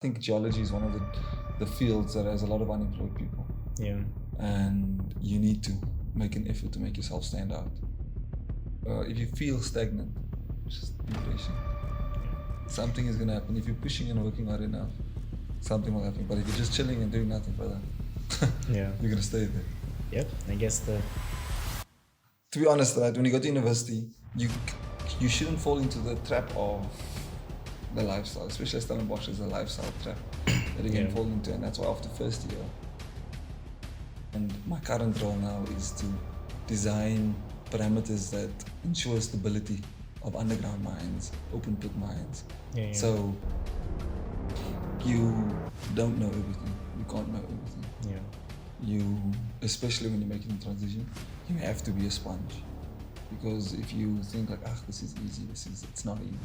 think geology is one of the fields that has a lot of unemployed people. Yeah. And you need to make an effort to make yourself stand out. If you feel stagnant, just be patient. Something is going to happen. If you're pushing and working hard enough, something will happen. But if you're just chilling and doing nothing, brother, Yeah. you're going to stay there. Yep. I guess To be honest, right, when you go to university, you shouldn't fall into the trap of the lifestyle, especially Stellenbosch is a lifestyle trap that you can fall into, and that's why after first year. And my current role now is to design parameters that ensure stability of underground mines, open pit mines. Yeah. So you don't know everything. You can't know everything. Yeah. You, especially when you're making the transition, you have to be a sponge. Because if you think like, this is easy, it's not easy.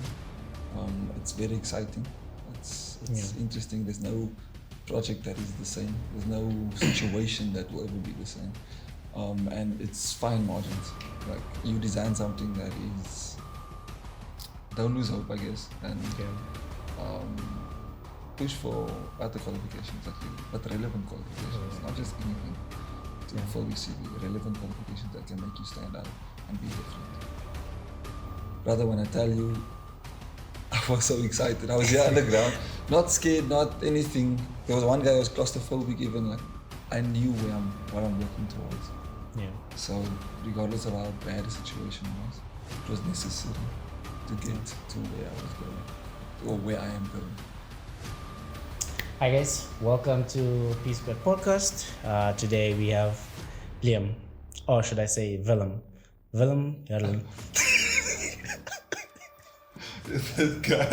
It's very exciting. It's interesting. There's no project that is the same. There's no situation that will ever be the same. And it's fine margins. Like you design something that is, don't lose hope, I guess, and push for other qualifications, but relevant qualifications, not just anything to fill your CV. Relevant qualifications that can make you stand out and be different. Brother, when I tell you, I was so excited. I was here underground, not scared, not anything. There was one guy who was claustrophobic even. Like I knew what I'm working towards. Yeah. So regardless of how bad the situation was, it was necessary to get to where I was going, or where I am going. Hi guys, welcome to Peacework Podcast. Today we have Liam, or should I say Willem Hurling. That guy.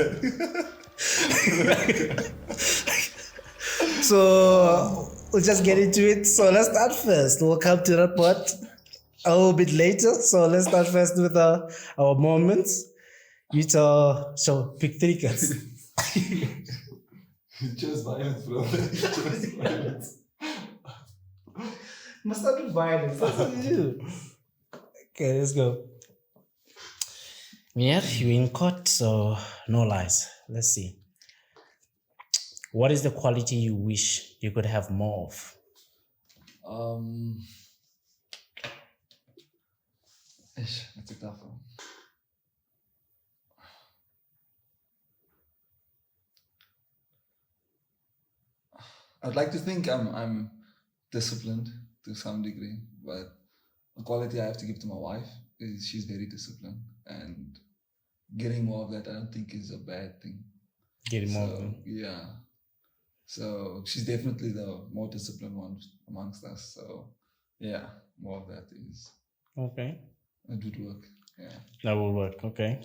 So we'll just get into it. So let's start first. We'll come to that part a little bit later. So let's start first with our moments. You tell, so pick 3 cards. You chose violence, bro. You chose violence. Must not do violence. That's what you do. Okay, let's go. Yeah, you're in court, so no lies. Let's see. What is the quality you wish you could have more of? That's a tough one. I'd like to think I'm disciplined to some degree, but a quality I have to give to my wife is she's very disciplined, and getting more of that I don't think is a bad thing. Getting more of them? Yeah. So she's definitely the more disciplined one amongst us. So yeah, more of that is. Okay. It would work. Yeah. That will work. Okay.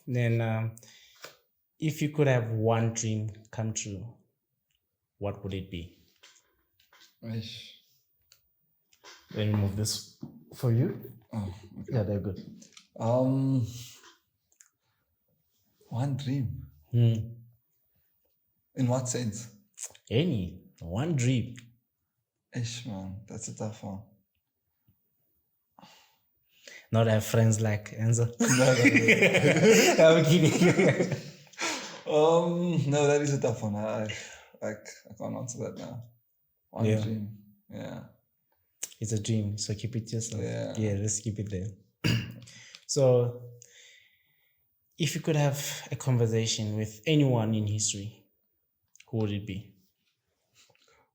Then, if you could have one dream come true, what would it be? Ish. Let me move this for you. Oh, okay. Yeah, they're good. One dream. In what sense? One dream. Ish, man, that's a tough one. Not have friends like Enzo. No. I'm kidding. No, that is a tough one. I can't answer that now. One dream. Yeah. It's a dream, so keep it yourself. Yeah, let's keep it there. So, if you could have a conversation with anyone in history, who would it be?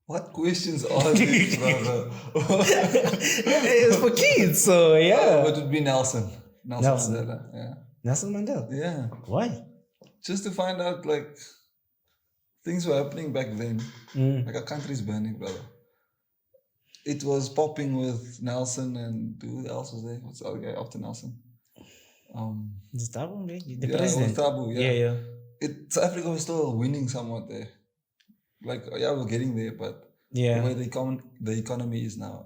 What questions are these, brother? It's for kids, so yeah. It would be Nelson Mandela. Yeah. Nelson Mandela? Yeah. Why? Just to find out, like, things were happening back then. Like, our country's burning, brother. It was popping with Nelson, and who else was there? What's the other guy after Nelson? The Thabo, the president. president. It was Thabo, Yeah. South Africa was still winning somewhat there. Like, we're getting there, but the way the economy is now,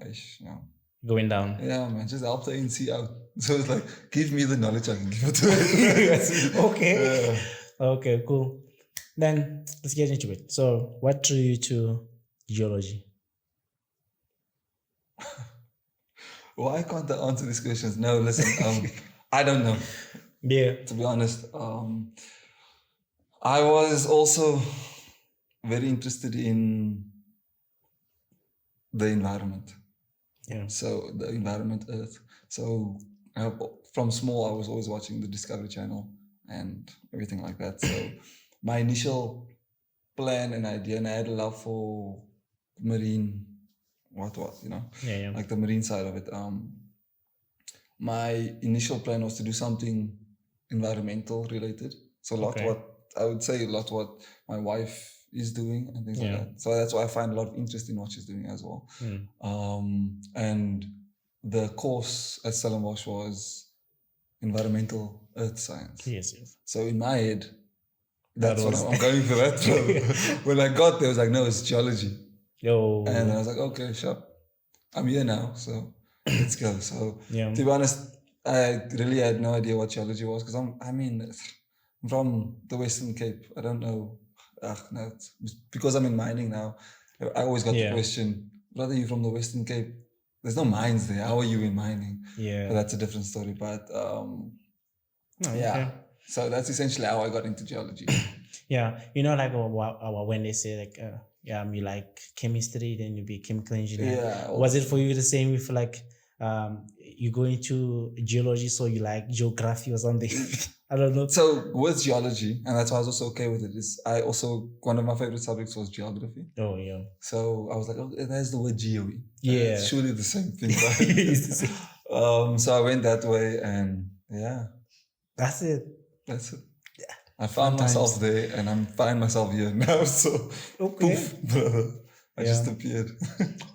going down. Yeah, man, just help the ANC out. So it's like, give me the knowledge, I can give it to it. Okay. Yeah. Okay, cool. Then let's get into it. So, what drew you to geology? Why can't I answer these questions? No, listen, I don't know. Yeah. To be honest, I was also very interested in the environment. Yeah. So the environment, Earth. So from small, I was always watching the Discovery Channel and everything like that. So my initial plan and idea, and I had a love for marine, Yeah. like the marine side of it. My initial plan was to do something environmental related. So I would say a lot what my wife is doing and things like that. So that's why I find a lot of interest in what she's doing as well. And the course at Stellenbosch was environmental earth science. Yes. So in my head, that's what I'm going for that. So when I got there, I was like, no, it's geology. And I was like, okay, sure. I'm here now, so let's go. So to be honest, I really had no idea what geology was because I'm from the Western Cape. I don't know. No, because I'm in mining now. I always got the question, brother, you from the Western Cape? There's no mines there. How are you in mining? Yeah. But that's a different story. But yeah. So that's essentially how I got into geology. Yeah. You know, like when they say like, you like chemistry, then you be chemical engineer. Yeah. Was it for you the same with like, you go into geology, so you like geography or something? I don't know. So with geology, and that's why I was also okay with it, is one of my favorite subjects was geography. Oh, yeah. So I was like, oh, there's the word geo. Yeah. It's surely the same thing, right? So I went that way and yeah. That's it. Yeah. I found myself there and I'm finding myself here now. So poof, I just appeared.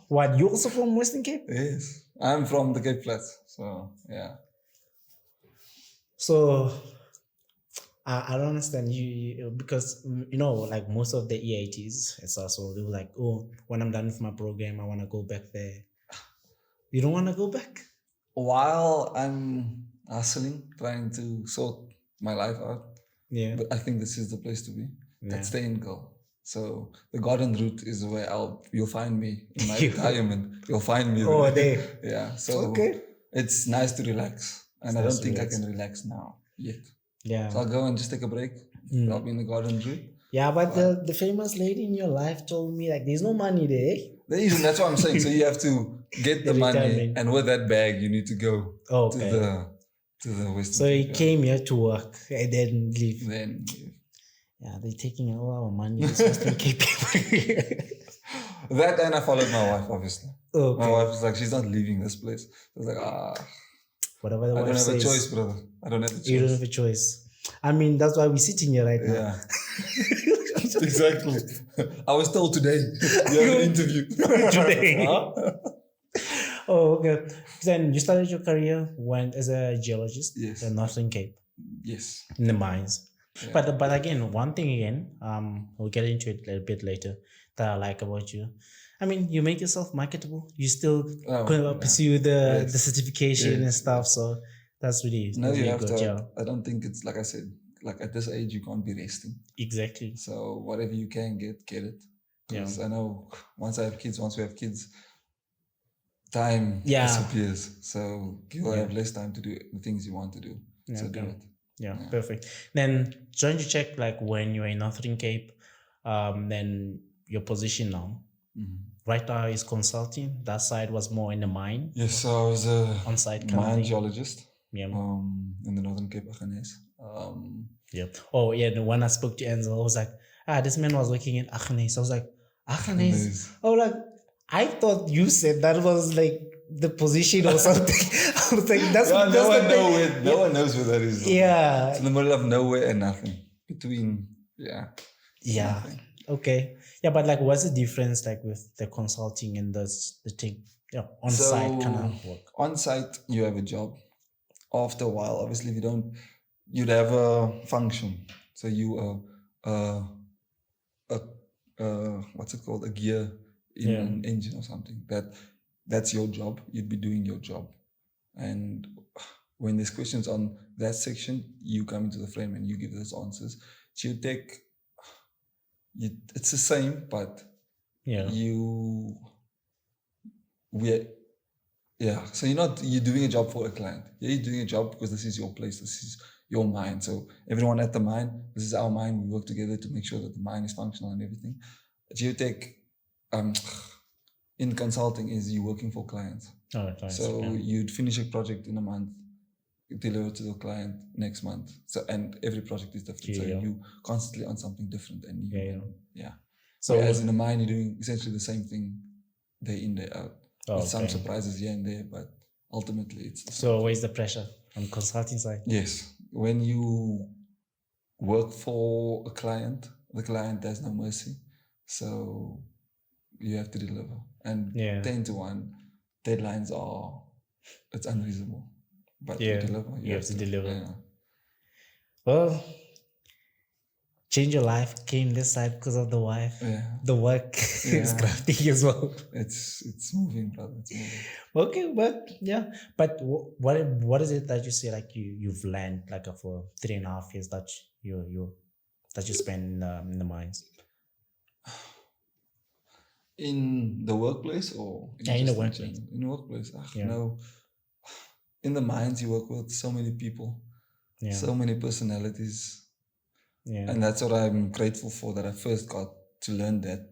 What, you also from Western Cape? Yes. I'm from the Cape Flats. So yeah. So I don't understand you because like most of the EITs, it's also they were like, oh, when I'm done with my program, I want to go back there. You don't want to go back? While I'm hustling, trying to sort my life out, but I think this is the place to be. That's the end goal. So the garden route is where you'll find me in my retirement. You'll find me there. Oh, there. Yeah. So it's nice to relax, and I don't think I can relax now yet. Yeah. So I'll go and just take a break. I'll be in the garden route. Yeah, but the famous lady in your life told me like there's no money there. That's what I'm saying. So you have to get the money, and with that bag, you need to go to the Western. So you came here to work and then leave. Then yeah, they're taking all our money. Western Cape people. That, and I followed my wife, obviously. Okay. My wife was like, she's not leaving this place. I was like, whatever the wife says. I don't have says, a choice, brother. I don't have a choice. You don't have a choice. I mean, that's why we're sitting here right now. Yeah. Exactly. I was told today you have an interview. Today. Oh, okay. Then you started your career as a geologist in Northern Cape. Yes. In the mines. Yeah. But again, one thing again, we'll get into it a little bit later that I like about you. I mean, you make yourself marketable. You still pursue the certification and stuff. So that's really you have good. To. I don't think it's like I said. Like at this age, you can't be resting. Exactly. So whatever you can get it. Because I know once we have kids, time disappears. So you'll have less time to do the things you want to do. So do it. Yeah, perfect. Then trying to check like when you're in Northern Cape, then your position now. Mm-hmm. Right now is consulting. That side was more in the mine. Yes, so I was a on-site mine geologist. Yeah. In the Northern Cape, Agnes. Yeah. Oh yeah. When I spoke to Enzo, I was like, this man was working in Agnes. I was like, Agnes. Oh, like I thought you said that was like the position or something. I was like, no one knows where that is. Yeah. It's in the middle of nowhere and nothing. Between nothing. Okay. Yeah, but like what's the difference like with the consulting and the thing? Yeah, on-site kind of work. On-site you have a job. After a while, obviously if you don't, you'd have a function. So you what's it called? A gear in an engine or something. That's your job. You'd be doing your job. And when there's questions on that section, you come into the frame and you give those answers. Geotech, it's the same, but so you're doing a job for a client. You're doing a job because this is your place. This is your mine. So everyone at the mine, this is our mine. We work together to make sure that the mine is functional and everything. Geotech, in consulting, is you working for clients. So you'd finish a project in a month, deliver to the client next month. So and every project is different. So you constantly on something different and new. So as in a mine, you're doing essentially the same thing day in, day out. With some surprises here and there, but ultimately it's so where's the pressure on consulting side? Yes. When you work for a client, the client has no mercy. So you have to deliver. And 10 to 1, deadlines it's unreasonable. But you deliver. You have to deliver. Yeah. Well, change your life came this side because of the wife. The work is crafting as well. It's moving, brother. It's moving. Okay, but what is it that you say like you've learned like for 3.5 years that you spend in the mines? In the workplace or in the workplace? In the workplace. No. In the mines, you work with so many people, so many personalities. Yeah. And that's what I'm grateful for, that I first got to learn that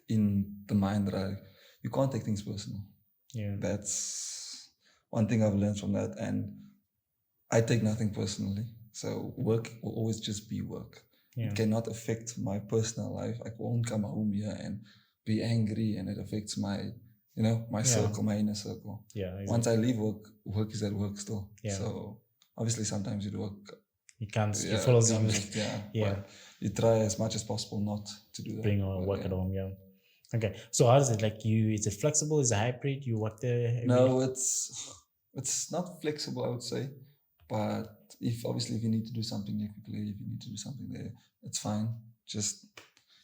in the mine, that you can't take things personal. Yeah. That's one thing I've learned from that. And I take nothing personally. So work will always just be work. Yeah. It cannot affect my personal life. I won't come home here and be angry and it affects my, my circle, my inner circle. Yeah. Exactly. Once I leave work, work is at work still. Yeah. So obviously sometimes you work. You can't. It follows you. Yeah. You try as much as possible not to do that. Bring work at home. Yeah. Okay. So how is it like? Is it flexible? Is it hybrid? You work there? No, it's not flexible, I would say. But if you need to do something here quickly, if you need to do something there, it's fine. Just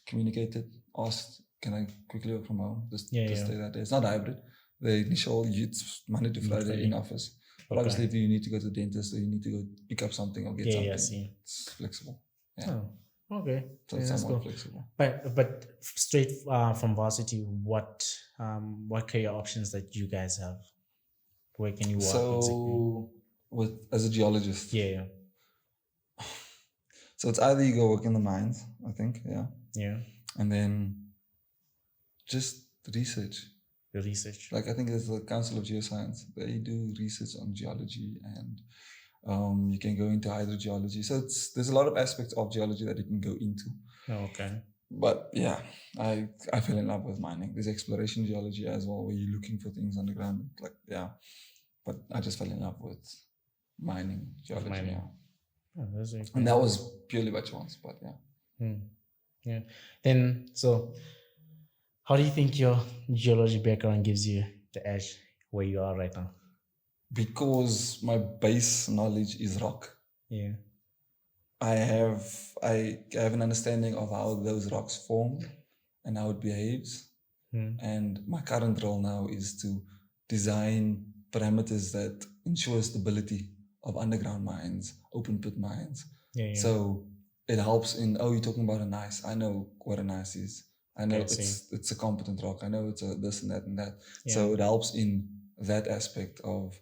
communicate it. Ask, can I quickly work from home? Just stay that day. It's not hybrid. The initial, it's Monday to Friday in office. But obviously, if you need to go to the dentist or you need to go pick up something or get something, it's flexible. Yeah. Oh, okay. So it's somewhat flexible. But straight from varsity, what career options that you guys have? Where can you work exactly? As a geologist? Yeah. So it's either you go work in the mines, I think, Yeah. And then just research. The research. Like I think there's the Council of Geoscience. They do research on geology, and you can go into hydrogeology. So there's a lot of aspects of geology that you can go into. Oh, okay. But yeah, I fell in love with mining. There's exploration geology as well, where you're looking for things underground. But I just fell in love with mining geology. Oh, that's really cool. And that was purely by chance. But yeah. Yeah. Then how do you think your geology background gives you the edge where you are right now? Because my base knowledge is rock. Yeah. I have an understanding of how those rocks form and how it behaves. And my current role now is to design parameters that ensure stability of underground mines, open pit mines. Yeah. So it helps in, you're talking about a gneiss. I know what a gneiss is. I know it's a competent rock. I know it's a this and that and that. Yeah. So it helps in that aspect of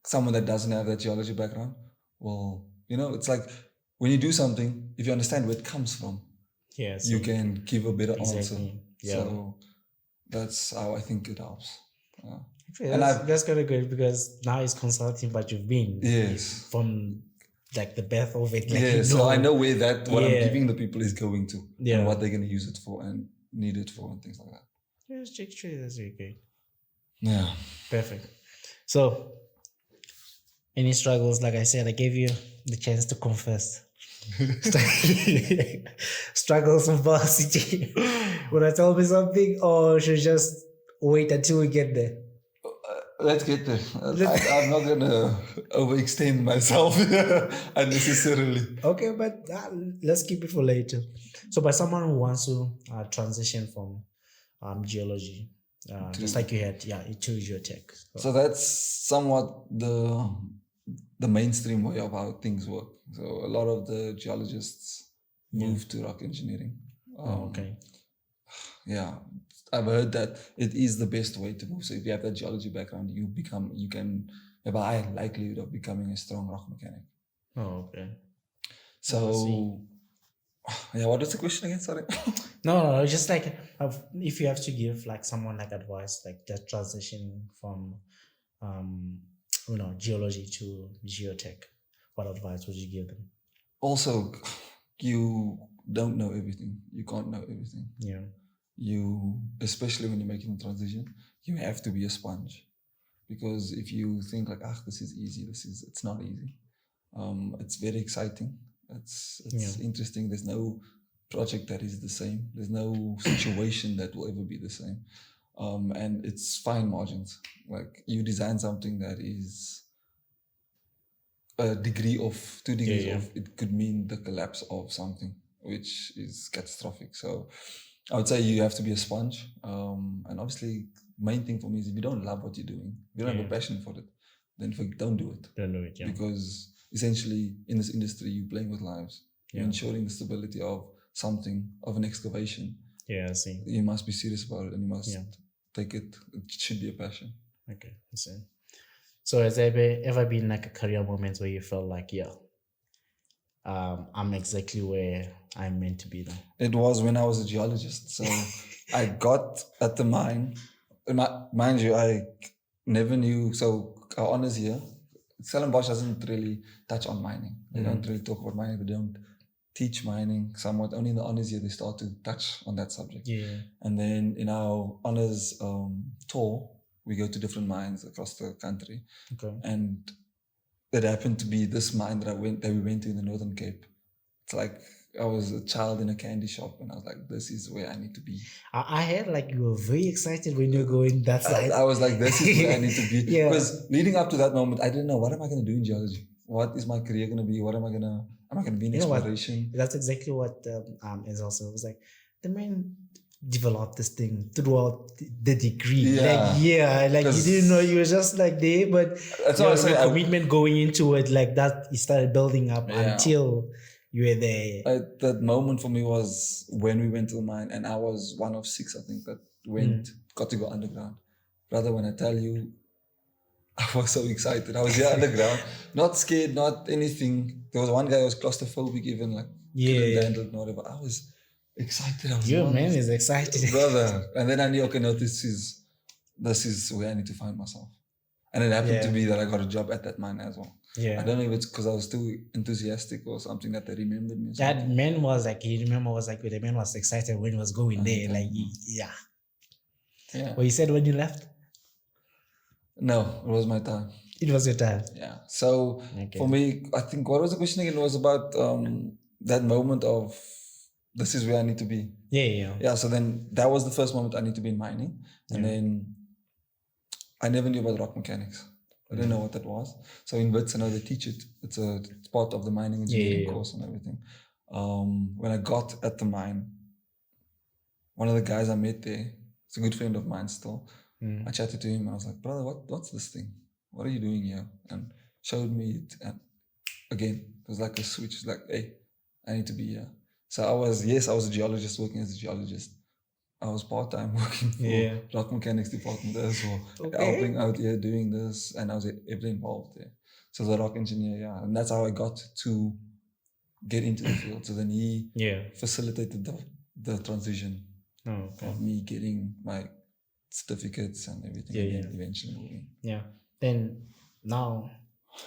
someone that doesn't have that geology background. Well, it's like when you do something, if you understand where it comes from, you can give a better answer. Yeah. So that's how I think it helps. Actually, that's kind of good, because now it's consulting, but you've been from like the birth of it. So I know where what I'm giving the people is going to, and what they're going to use it for and need it for and things like that. Yeah, actually, that's really good. Yeah. Perfect. So, any struggles? Like I said, I gave you the chance to confess. Struggles of varsity. Would I tell me something, or should I just wait until we get there? Let's get there. I'm not going to overextend myself unnecessarily. Okay, but let's keep it for later. So by someone who wants to transition from geology, just like you had, to geotech. So that's somewhat the mainstream way of how things work. So a lot of the geologists move to rock engineering. Okay. Yeah. I've heard that it is the best way to move. So if you have that geology background, you can have a high likelihood of becoming a strong rock mechanic. Oh, okay. So, yeah, what was the question again? Sorry. No, just like if you have to give like someone like advice, like that transition from, geology to geotech, what advice would you give them? Also, you don't know everything. You can't know everything. Yeah. You, especially when you're making the transition, you have to be a sponge. Because if you think like, this is easy, it's not easy. It's very exciting. It's interesting. There's no project that is the same. There's no situation that will ever be the same. And it's fine margins. Like you design something that is a degree of 2 degrees off, it could mean the collapse of something, which is catastrophic. So I would say you have to be a sponge. And obviously, main thing for me is if you don't love what you're doing, if you don't have a passion for it, then don't do it. Don't do it, Because essentially, in this industry, you're playing with lives. You're ensuring the stability of something, of an excavation. Yeah, I see. You must be serious about it and you must take it. It should be a passion. Okay, I see. So has there ever been like a career moment where you felt like, I'm exactly where I'm meant to be now? It was when I was a geologist. So I got at the mine. Mind you, I never knew. So our honours here, Stellenbosch doesn't really touch on mining. They don't really talk about mining. They don't teach mining somewhat. Only in the honours year they start to touch on that subject. Yeah. And then in our honours tour, we go to different mines across the country. Okay. And it happened to be this mine that we went to in the Northern Cape. It's like I was a child in a candy shop and I was like, this is where I need to be. I heard like you were very excited when you go in that side. I was like, this is where I need to be. Because leading up to that moment, I didn't know, what am I going to do in geology? What is my career going to be? Am I going to be in exploration? That's exactly what is also, it was like, the man developed this thing throughout the degree. You didn't know, you were just like there, but your commitment going into it, like that, it started building up until you were there. That moment for me was when we went to the mine, and I was one of 6, I think, that got to go underground. Brother, when I tell you, I was so excited. I was here underground, not scared, not anything. There was one guy who was claustrophobic, even like couldn't handle it, whatever. I was excited. Your man is excited, brother. And then I knew, okay, no, this is where I need to find myself. And it happened to be that I got a job at that mine as well. Yeah. I don't know if it's because I was too enthusiastic or something that they remembered me. That man was like, the man was excited when he was going there. Like, yeah. Well, you said when you left? No, it was my time. It was your time? Yeah. So for me, I think, what was the question again? It was about that moment of, this is where I need to be. Yeah. So then that was the first moment I need to be in mining. And then I never knew about rock mechanics. I didn't know what that was. So in WITS, I know they teach it. It's part of the mining engineering course and everything. When I got at the mine, one of the guys I met there, it's a good friend of mine still. I chatted to him. I was like, brother, what's this thing? What are you doing here? And showed me it. And again, it was like a switch. It's like, hey, I need to be here. So I was a geologist, working as a geologist. I was part-time working for rock mechanics department as well, helping out here, doing this, and I was heavily involved there. So the rock engineer, and that's how I got to get into the field. So then he facilitated the transition of me getting my certificates and everything, and then eventually moving. Yeah. Then now,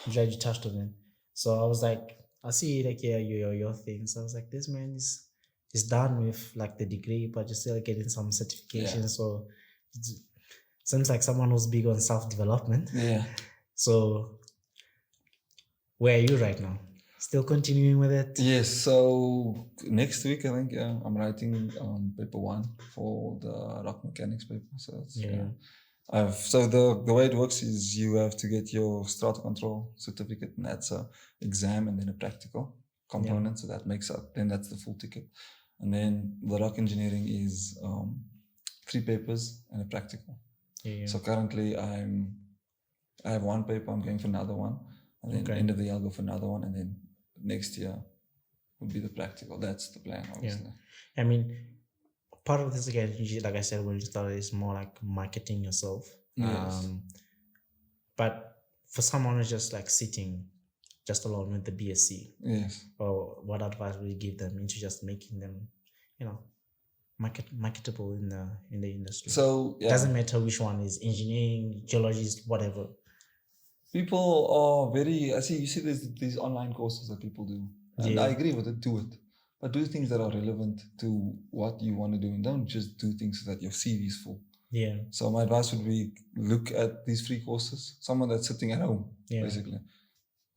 I'm glad you touched on it. So I was like, I see like your things. I was like, this man is done with like the degree, but you're still getting some certification. So it seems like someone who's big on self-development. Yeah. So where are you right now? Still continuing with it? Yes. So next week, I think, I'm writing paper 1 for the rock mechanics paper. So so the way it works is you have to get your strata control certificate, and that's a exam and then a practical component. So that makes up, then that's the full ticket. And then the rock engineering is 3 papers and a practical. So currently I have 1 paper, I'm going for another one. And then end of the year I'll go for another one. And then next year would be the practical. That's the plan, obviously. I mean, part of this, again, like I said, when you started, is more like marketing yourself. Yes. But for someone who's just like sitting just alone with the BSc? Yes. Or what advice would you give them into just making them, marketable in the industry? So doesn't matter which one is engineering, geologist, whatever. People are very. I see. You see, there's these online courses that people do, and I agree with it. Do it, but do things that are relevant to what you want to do, and don't just do things so that your CV is full. Yeah. So my advice would be look at these free courses. Someone that's sitting at home, basically,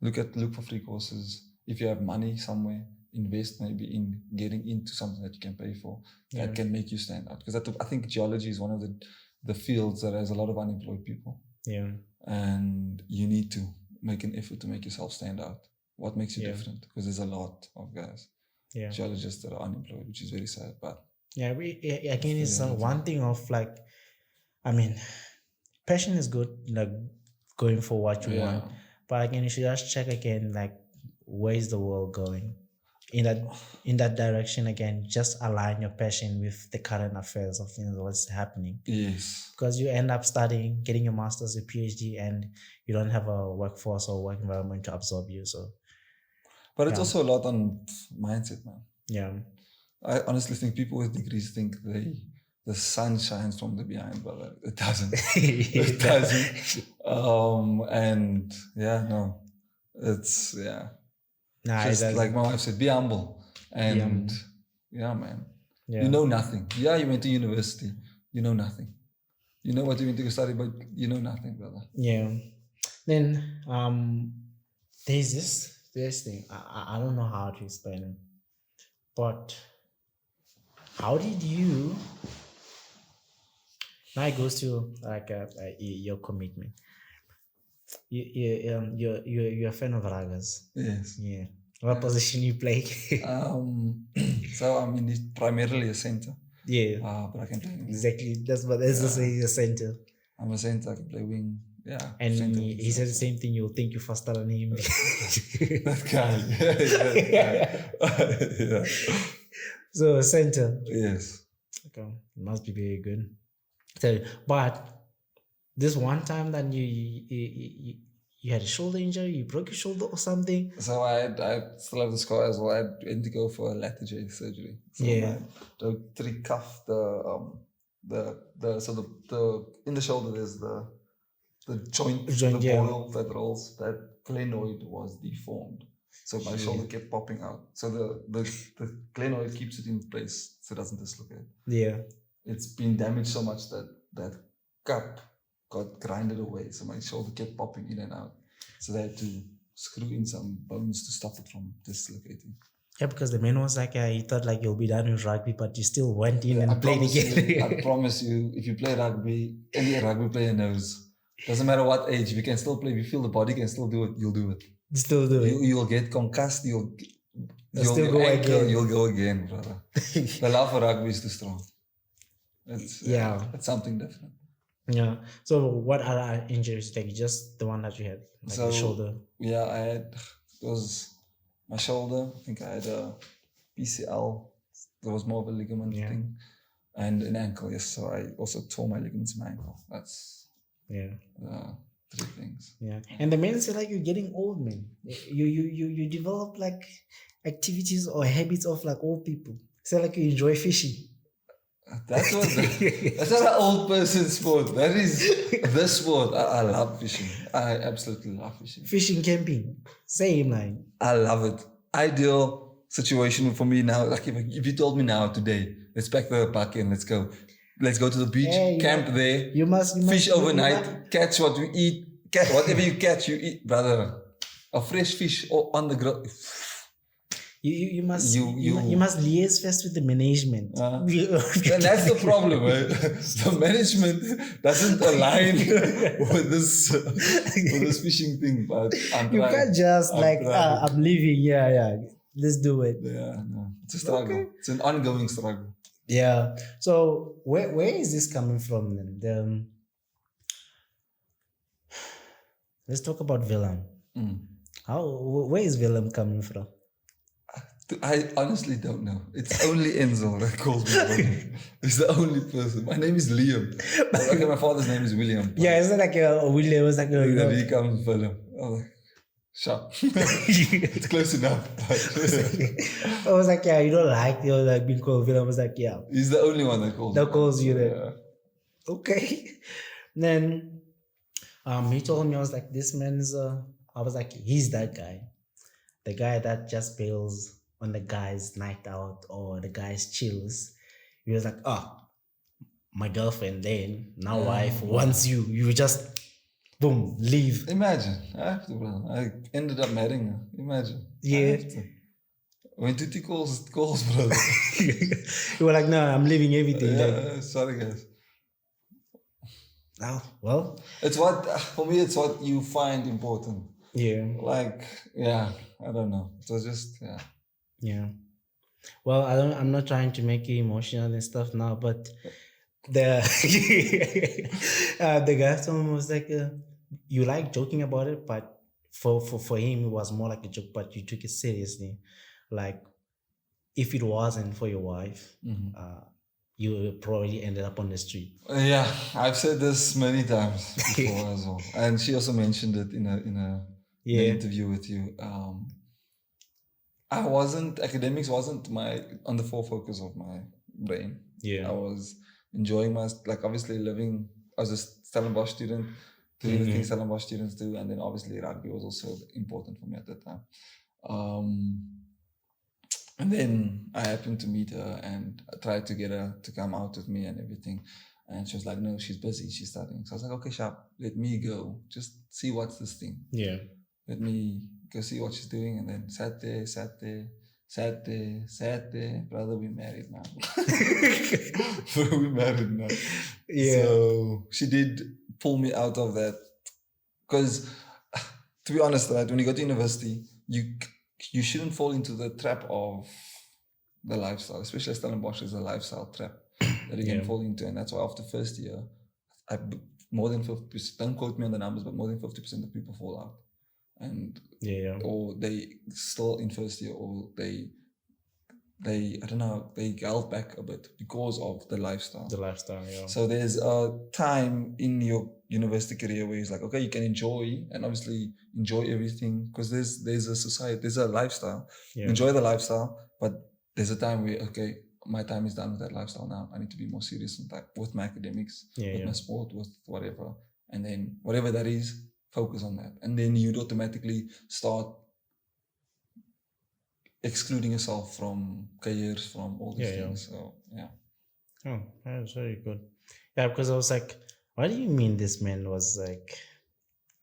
look for free courses. If you have money somewhere, invest maybe in getting into something that you can pay for that can make you stand out. Because I think geology is one of the fields that has a lot of unemployed people. Yeah. And you need to make an effort to make yourself stand out. What makes you different? Because there's a lot of guys, geologists that are unemployed, which is very sad. But again, it's one thing of like, I mean, passion is good, like going for what you want. But again, you should just check again, like, where is the world going? In that direction again, just align your passion with the current affairs of what's happening. Yes. Because you end up studying, getting your master's, your PhD, and you don't have a workforce or work environment to absorb you. So, but it's also a lot on mindset, man. Yeah. I honestly think people with degrees think the sun shines from the behind, but it doesn't. It doesn't. And no, it's just like my wife said, be humble. And man, you know nothing. Yeah, you went to university, you know nothing. You know what you went to study, but you know nothing, brother. Yeah. Then there's this thing. I don't know how to explain it, but how did you? Now it goes to like your commitment. You're a fan of ruggers. Yes. Yeah. What position you play? So I'm primarily a center. Yeah. But I can play. Exactly. That's what to say. A center. I'm a center. I can play wing. Yeah. And he said the same thing. You'll think you're faster than him. That guy. Yeah. So a center. Yes. Okay. It must be very good. So, but this one time that you had a shoulder injury, you broke your shoulder or something. So I still have the scar as well. I had to go for a lateral J surgery. So the three cuff, the in the shoulder there's the joint the boil that rolls, that glenoid was deformed. So my shoulder kept popping out. So the glenoid keeps it in place so it doesn't dislocate. Yeah. It's been damaged so much that cup got grinded away. So my shoulder kept popping in and out. So they had to screw in some bones to stop it from dislocating. Yeah, because the man was like, he thought like you'll be done with rugby, but you still went in and played again. I promise you, if you play rugby, any rugby player knows. Doesn't matter what age, if you can still play, if you feel the body can still do it, you'll do it. Still do it. You'll get concussed, you'll still go again. You'll go again, brother. The love for rugby is too strong. It's something different. Yeah. So what other injuries? Like just the one that you had, like the shoulder? Yeah, it was my shoulder. I think I had a PCL. There was more of a ligament thing, and an ankle. Yes, so I also tore my ligaments in my ankle. That's three things. Yeah, and the men say like you're getting old, man. You develop like activities or habits of like old people. Say like you enjoy fishing. That's not an old person sport. That is the sport. I love fishing. I absolutely love fishing. Fishing, camping, same line. I love it. Ideal situation for me now. Like if you told me now today, let's pack the bucket and let's go to the beach, camp there. You must fish overnight, catch what we eat, whatever you catch, you eat, brother. A fresh fish on the grill. You must liaise first with the management. And that's the problem, right? The management doesn't align with this fishing thing. But you can't just I'm leaving. Yeah, let's do it. Yeah, no, it's a struggle. Okay. It's an ongoing struggle. Yeah. So where is this coming from then? Let's talk about Willem. Where is Willem coming from? I honestly don't know. It's only Enzo that calls me Willem. It's the only person. My name is Liam. Okay, my father's name is William. Yeah, it's not like William. It's like then he comes Willem. Sharp. It's close enough. I was like, yeah, you don't like being called villain. I was like, yeah. He's the only one that calls you that. Yeah. Okay. Then he told me, I was like, this man's I was like, he's that guy. The guy that just bails on the guy's night out or the guy's chills. He was like, my girlfriend then, now wife, wants you just boom, leave. Imagine. I have to, bro. I ended up marrying her. Imagine. Yeah. When Tutti calls, brother. You were like, no, I'm leaving everything. Yeah, sorry guys. Oh, well. It's for me, it's what you find important. Yeah. Like, yeah, I don't know. It was just, yeah. Yeah. Well, I'm not trying to make you emotional and stuff now, but the guy told me was like, you like joking about it, but for him it was more like a joke, but you took it seriously. Like, if it wasn't for your wife, you probably ended up on the street. Yeah, I've said this many times before as well, and she also mentioned it in an interview with you. Academics wasn't on the full focus of my brain. Yeah, I was enjoying obviously living as a Stellenbosch student, doing the things Stellenbosch students do, and then obviously rugby was also important for me at that time. And then I happened to meet her and I tried to get her to come out with me and everything. And she was like, no, she's busy, she's studying. So I was like, okay, sharp, let me go. Just see what's this thing. Yeah. Let me go see what she's doing. And then sat there. Brother, we married now. We married now. Yeah. So she did pull me out of that. Because to be honest, right, when you go to university, you shouldn't fall into the trap of the lifestyle, especially Stellenbosch is a lifestyle trap that you can fall into. And that's why after first year, more than 50%, don't quote me on the numbers, but more than 50% of people fall out. And or they still in first year, or they I don't know, they held back a bit because of the lifestyle. So there's a time in your university career where it's like, okay, you can enjoy and obviously enjoy everything because there's a society, there's a lifestyle. Enjoy the lifestyle, but there's a time where, okay, my time is done with that lifestyle now. I need to be more serious with my academics, with my sport, with whatever. And then whatever that is, focus on that. And then you'd automatically start excluding yourself from careers, from all these things. So, yeah. Oh, that's very good. Yeah, because I was like, what do you mean this man was like,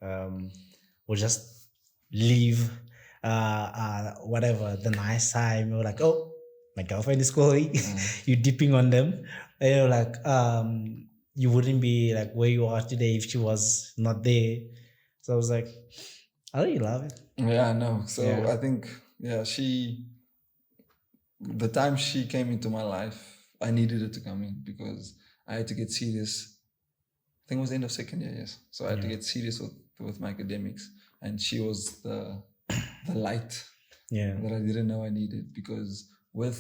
will just leave, whatever, the nice time. You're like, oh, my girlfriend is calling. You're dipping on them. And you're like, you wouldn't be like where you are today if she was not there. So I was like, I really love it. Yeah, I know. So I think, the time she came into my life, I needed her to come in because I had to get serious. I think it was the end of second year, yes. So I had to get serious with my academics. And she was the light that I didn't know I needed, because with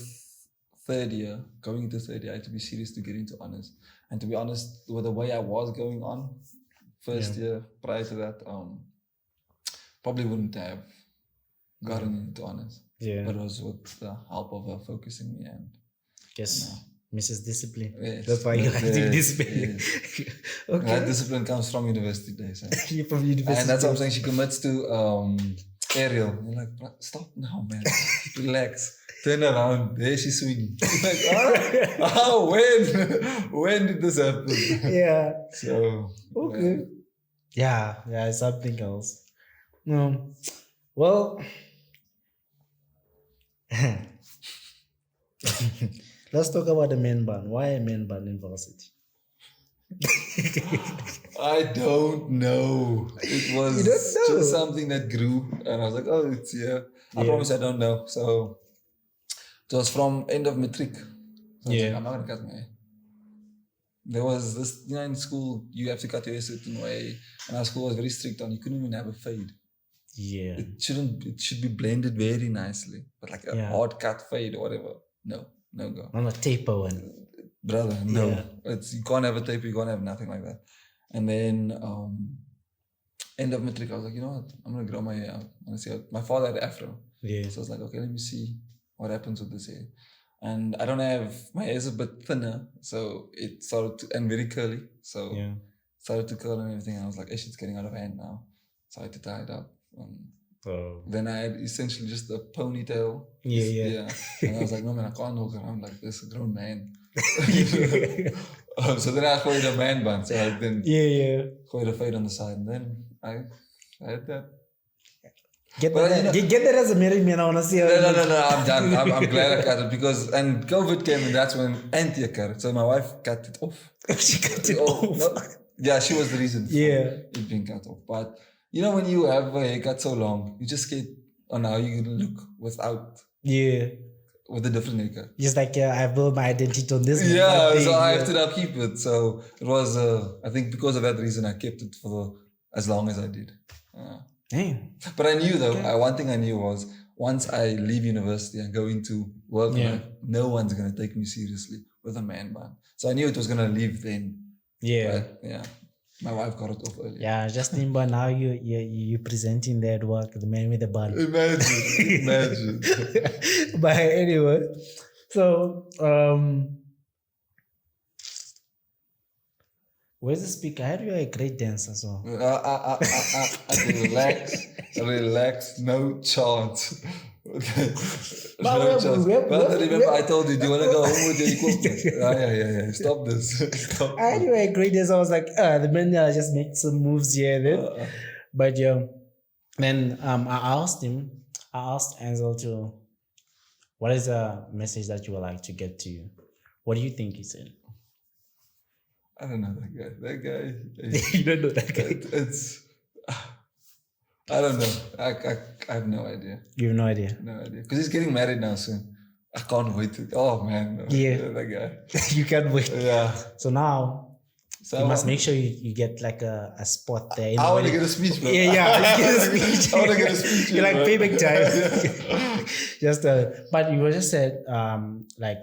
third year, going into third year, I had to be serious to get into honors. And to be honest, with the way I was going on, first year prior to that, probably wouldn't have gotten into honors. Yeah. But it was with the help of her focusing me and Mrs. Discipline. Yes. That's why you like to discipline. Yes. Okay. That discipline comes from university days. You're from university. And that's what I'm saying. She commits to aerial. You're like, stop now, man. Relax. Turn around. There she's swinging. Like, when did this happen? Yeah. So. Okay. Yeah, it's something else. Well, let's talk about the main band. Why a main band in varsity? I don't know. It was just something that grew, and I was like, oh, it's here. I promise I don't know. So it was from end of matric. So like, I'm not gonna cut my hair. There was this, in school, you have to cut your hair a certain way, and our school was very strict on you couldn't even have a fade. Yeah. It should be blended very nicely. But like a hard cut fade or whatever. No go. I'm a taper one. Brother, no. You can't have a taper, you can't have nothing like that. And then end of matric, I was like, you know what? I'm gonna grow my hair out. I wanna see how, my father had afro. Yeah. So I was like, okay, let me see what happens with this hair. And I don't have, my hair is a bit thinner, so it started to, and very curly. So Yeah. started to curl and everything. And I was like, it's getting out of hand now. So I had to tie it up. Oh. Then I had essentially just a ponytail. Yeah. And I was like, no man, I can't walk around like this, a grown man. So then I got a man bun. So I then got a fade on the side. And then I had that. Get that as a married man. I want to see how No, I'm done. I'm glad I cut it because, and COVID came and that's when Anthea cut it. So my wife cut it off. She cut it off. No, yeah, she was the reason for it being cut off. But you know, when you have a haircut so long, you just get on how you look without. With a different haircut. Just like, I built my identity on this. So I have to now keep it. So it was, I think because of that reason, I kept it for as long as I did. Damn. But I knew though, one thing I knew was once I leave university and go into work life, no one's going to take me seriously with a man bun. So I knew it was going to leave then. But, my wife got it off earlier. Yeah, just think about now you presenting there at work, the man with the bun. Imagine. But anyway, so where's the speaker? I heard you're a great dancer, so relax, no chance. But remember I told you, do you want to go home with your equipment? Yeah. Stop this. Anyway, great days. I was like, the men just make some moves here and then. But then I asked Ansel to, what is the message that you would like to get to you? What do you think he said? I don't know that guy. You don't know that guy? It's I don't know. I have no idea. You have no idea? No idea. Because he's getting married now soon. I can't wait. Oh man. No. Yeah. That guy. You can't wait. Yeah. So now you must make sure you get like a spot there. I want to get a speech, bro. Yeah. You get a speech. I want to get a speech. You're like payback time. Just but you just said like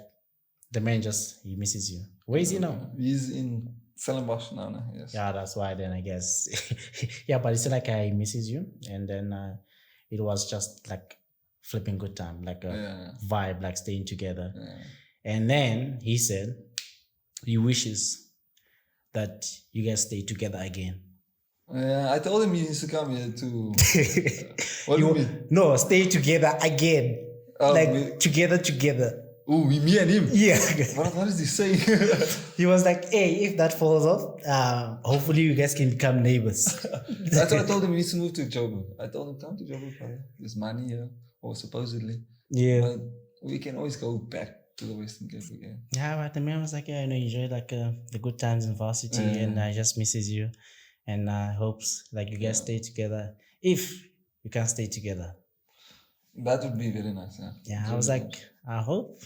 the man he misses you. Where is he now? He's in Stellenbosch now, yes. Yeah, that's why then I guess. Yeah, but it's like he misses you. And then it was just like flipping good time, like a vibe, like staying together. Yeah. And then he said he wishes that you guys stay together again. Yeah, I told him he needs to come here too. What do you mean? No, stay together again. Together. Oh, me and him? Yeah. What is he saying? He was like, hey, if that falls off, hopefully you guys can become neighbors. That's what I told him. He needs to move to Joburg. I told him, come to Joburg. There's money here, or supposedly. Yeah. But we can always go back to the Western Cape again. Yeah, but the man was like, yeah, enjoy like the good times in varsity and I just misses you. And hopes like you guys stay together. If you can stay together. That would be very nice, Yeah, I was like, I hope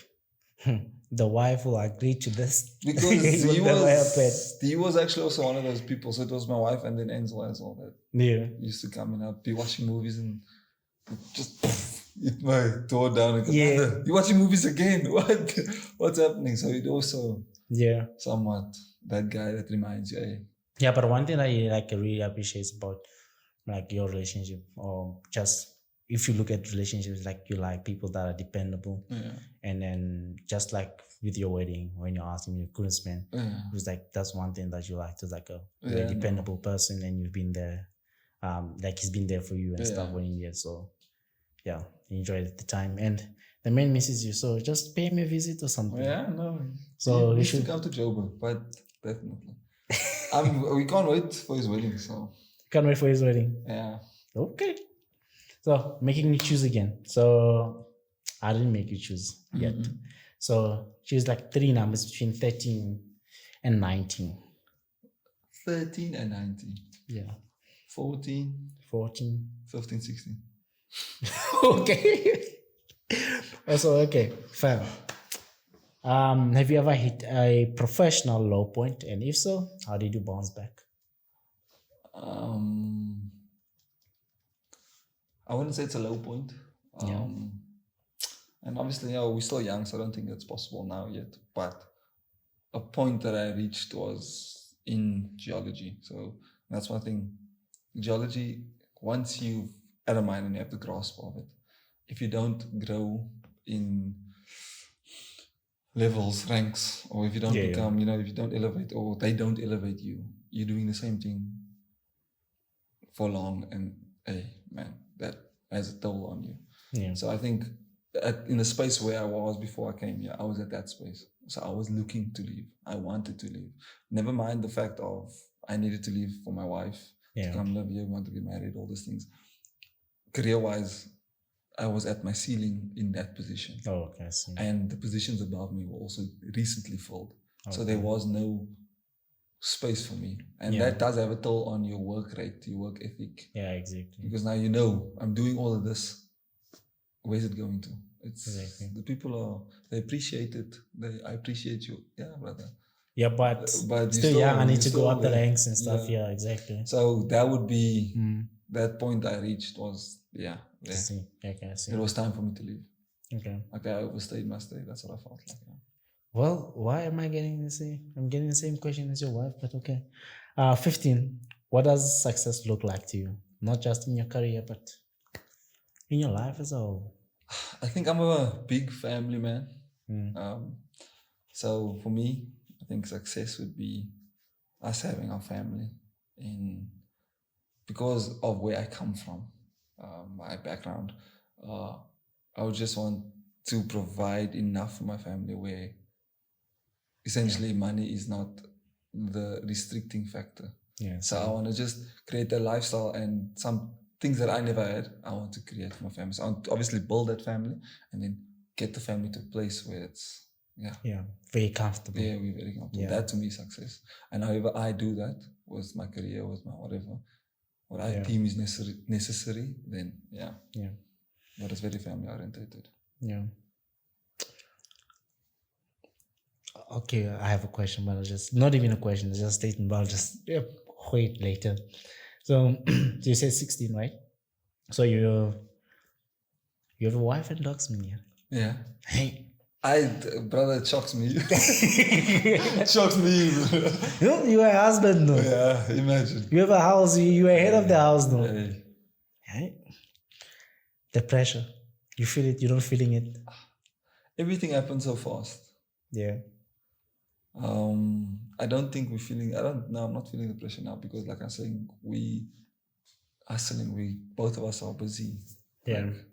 the wife will agree to this. Because he was actually also one of those people. So it was my wife and then Ansel as well that used to come and I'd be watching movies and just hit my door down and go, you're watching movies again? What? What's happening? So it also somewhat that guy that reminds you. Hey. Yeah, but one thing I really appreciate about like your relationship or just if you look at relationships, like you like people that are dependable. And then just like with your wedding, when you asked him your groomsman, it was like, that's one thing that you liked, is like a very dependable person and you've been there, like he's been there for you and stuff when you're. So yeah, enjoyed the time. And the man misses you, so just pay him a visit or something. Yeah, no. So he should come to Joburg, but definitely. We can't wait for his wedding, so. Can't wait for his wedding? Yeah. Okay. So making me choose again. So I didn't make you choose yet. So choose like 3 numbers between 13 and 19. 13 and 19. Yeah. 14. 15, 16. Okay. Also, okay, fine. Have you ever hit a professional low point? And if so, how did you bounce back? I wouldn't say it's a low point. And obviously, we're still young, so I don't think that's possible now yet. But a point that I reached was in geology. So that's one thing geology, once you've at a mine and you have the grasp of it, if you don't grow in levels, ranks, or if you don't become, if you don't elevate or they don't elevate you, you're doing the same thing for long, and hey, man, that has a toll on you. Yeah. So I think in the space where I was before I came here, I was at that space. So I was looking to leave. I wanted to leave. Never mind the fact of I needed to leave for my wife to come live here, want to get married, all these things. Career-wise, I was at my ceiling in that position. Oh, okay. I see. And the positions above me were also recently filled. Okay. So there was no space for me. And that does have a toll on your work rate, your work ethic. Yeah, exactly. Because now I'm doing all of this. Where's it going to? It's the people they appreciate it. I appreciate you. Yeah, brother. Yeah, but still young, I need to go up the ranks and stuff. Yeah, exactly. So that would be that point I reached was I see. Okay, I see. It was time for me to leave. Okay. I overstayed my stay. That's what I felt like. Yeah. Well, why am I getting the same? I'm getting the same question as your wife, but okay. 15. What does success look like to you? Not just in your career, but in your life as a whole. I think I'm a big family man. So for me, I think success would be us having our family because of where I come from, my background. I would just want to provide enough for my family where essentially money is not the restricting factor. Yeah. So I want to just create a lifestyle and some things that I never had, I want to create for my family. So I want to obviously build that family and then get the family to a place where it's very comfortable. Yeah, we're very comfortable. That to me is success. And however I do that with my career, with my whatever, what I deem is necessary, then but it's very family oriented. Yeah. Okay, I have a question, but I'll just not even a question, it's just a statement, but I'll just wait later. So you said 16, right? So you have a wife and dogs, man. Yeah. Hey. Brother, it shocks me. It shocks me. You're a husband, though. Yeah, imagine. You have a house, you're head of the house, though. Hey. Right? The pressure. You feel it, you're not feeling it. Everything happens so fast. Yeah. I don't think I'm not feeling the pressure now because like I'm saying, both of us are busy. Yeah. Like,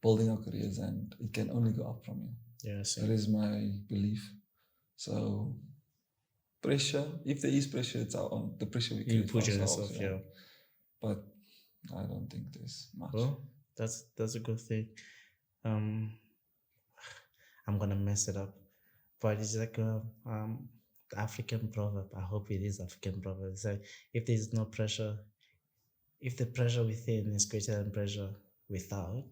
building our careers and it can only go up from here. Yeah, that is my belief. So pressure, if there is pressure, it's our own. The pressure we create for ourselves. But I don't think there's much. Well, that's a good thing. I'm gonna mess it up, but it's like a African proverb. I hope it is African proverb. It's like if there's no pressure, if the pressure within is greater than pressure without,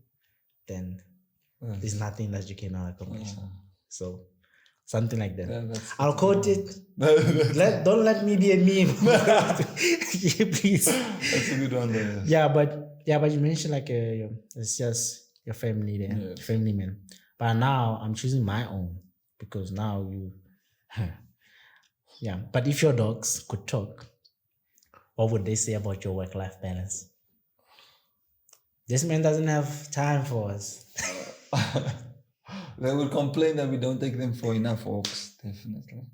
then there's nothing that you cannot accomplish. So something like that. That's I'll quote it. Don't let me be a meme. Please. That's a good one there. Yeah, but you mentioned like it's just your family there, your family man. But now I'm choosing my own because now you. Yeah, but if your dogs could talk, what would they say about your work-life balance? This man doesn't have time for us. They will complain that we don't take them for enough walks, definitely.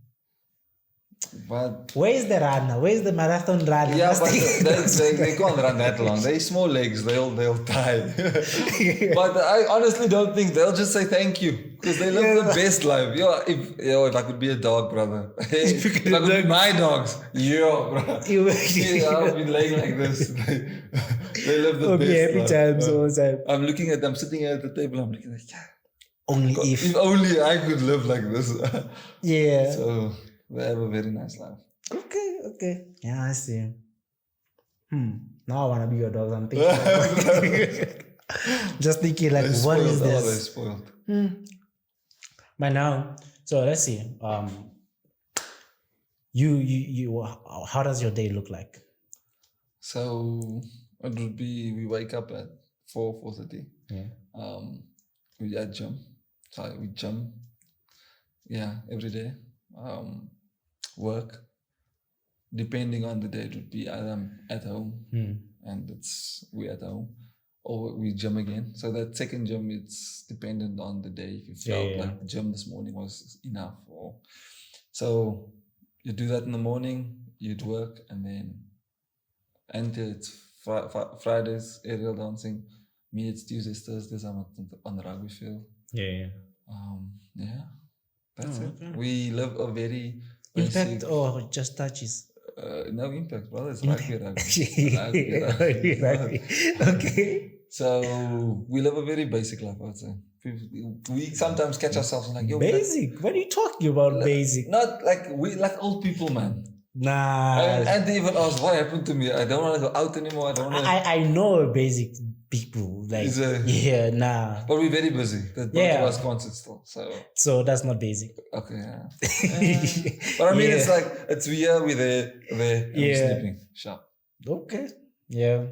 But where's the runner? Where's the marathon runner? Yeah, but they can't run that long. They small legs, they'll die. But I honestly don't think they'll just say thank you because they live the best life. If I could be a dog, brother. If I could be my dogs, bro. I'll be laying like this. They live the best happy life. times all the time. I'm looking at them sitting at the table. I'm looking like, if only I could live like this. So they have a very nice life. Okay. Yeah, I see. Now I want to be your dog. I'm thinking. Just thinking like, what is this? They're spoiled. But now, so let's see. You. How does your day look like? So it would be we wake up at 4:30. Yeah. We at gym. So we gym. Yeah, every day. Work. Depending on the day, it would be either I'm at home and we at home, or we gym again. So that second gym, it's dependent on the day. If you felt like the gym this morning was enough, or so you do that in the morning. You'd work, and then until it's Fridays aerial dancing. Me, it's Tuesdays, Thursdays. I'm on the rugby field. Yeah. That's it. Okay. We live a very impact or just touches. No impact, brother. It's rugby. Okay. So we live a very basic life, I would say. We sometimes catch ourselves like, yo, basic. What are you talking about? Basic. Not like old people, man. Nah. And they even ask what happened to me. I don't want to go out anymore. I don't want to. I know basic people. Like nah. But we're very busy. Both of us can't sit still. So that's not basic. Okay, yeah. But I mean, it's like we're here, we're there, and we're sleeping. Sharp. Okay. Yeah.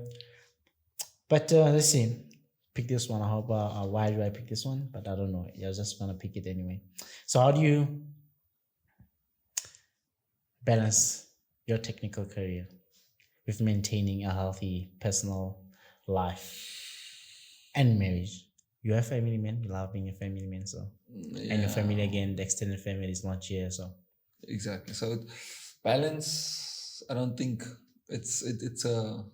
But let's see. Pick this one. I hope. Why do I pick this one? But I don't know. I was just gonna pick it anyway. So how do you balance your technical career with maintaining a healthy personal life and marriage? You are a family man. You love being a family man, so and your family again, the extended family is not here, so exactly. So balance. I don't think it's a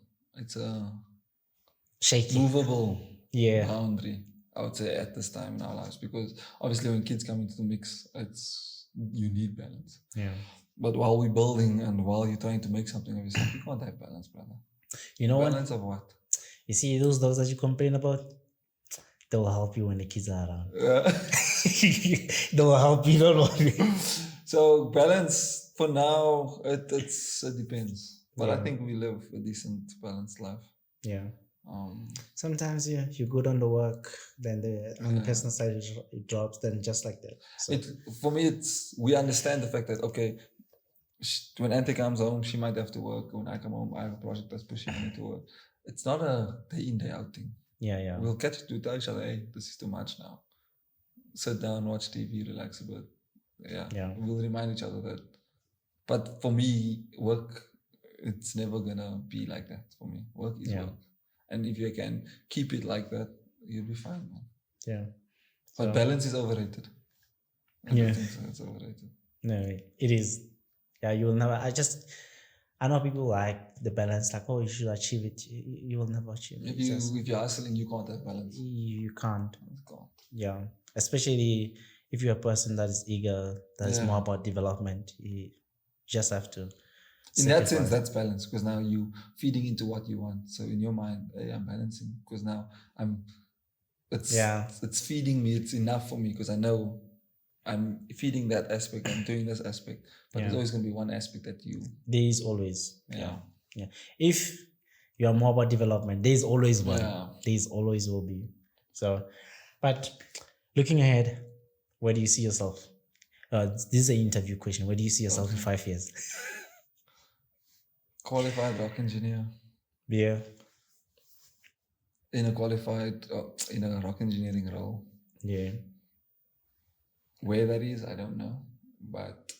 shaky, movable boundary. I would say at this time in our lives, because obviously when kids come into the mix, you need balance. Yeah. But while we're building and while you're trying to make something of yourself, you can't have balance, brother. You know balance of what? You see those dogs that you complain about? They will help you when the kids are around. They will help you, don't worry. So balance for now, it depends. But I think we live a decent balanced life. Yeah. Sometimes you're good on the work, then on the personal side it drops, then just like that. So. For me, we understand the fact that when Ante comes home, she might have to work. When I come home, I have a project that's pushing me to work. It's not a day in, day out thing. Yeah. We'll catch it to tell each other, hey, this is too much now. Sit down, watch TV, relax a bit. Yeah. We'll remind each other that. But for me, work, it's never gonna be like that for me. Work is work. And if you can keep it like that, you'll be fine, man. Yeah. But balance is overrated. It's overrated. No, it is. Yeah, you will never. I know people like the balance, like, oh, you should achieve it. You will never achieve it. If you're hustling, you can't have balance. You can't. Yeah. Especially if you're a person that is eager, that is more about development. You just have to. In that sense, that's balance, because now you feeding into what you want. So in your mind, hey, I'm balancing, because now it's feeding me. It's enough for me, because I know I'm feeding that aspect. I'm doing this aspect, but there's always going to be one aspect that there is always. Yeah. If you are more about development, there's always one. There's always will be. So, but looking ahead, where do you see yourself? This is an interview question. Where do you see yourself in 5 years? Qualified rock engineer. Yeah. In a rock engineering role. Yeah. Where that is, I don't know. But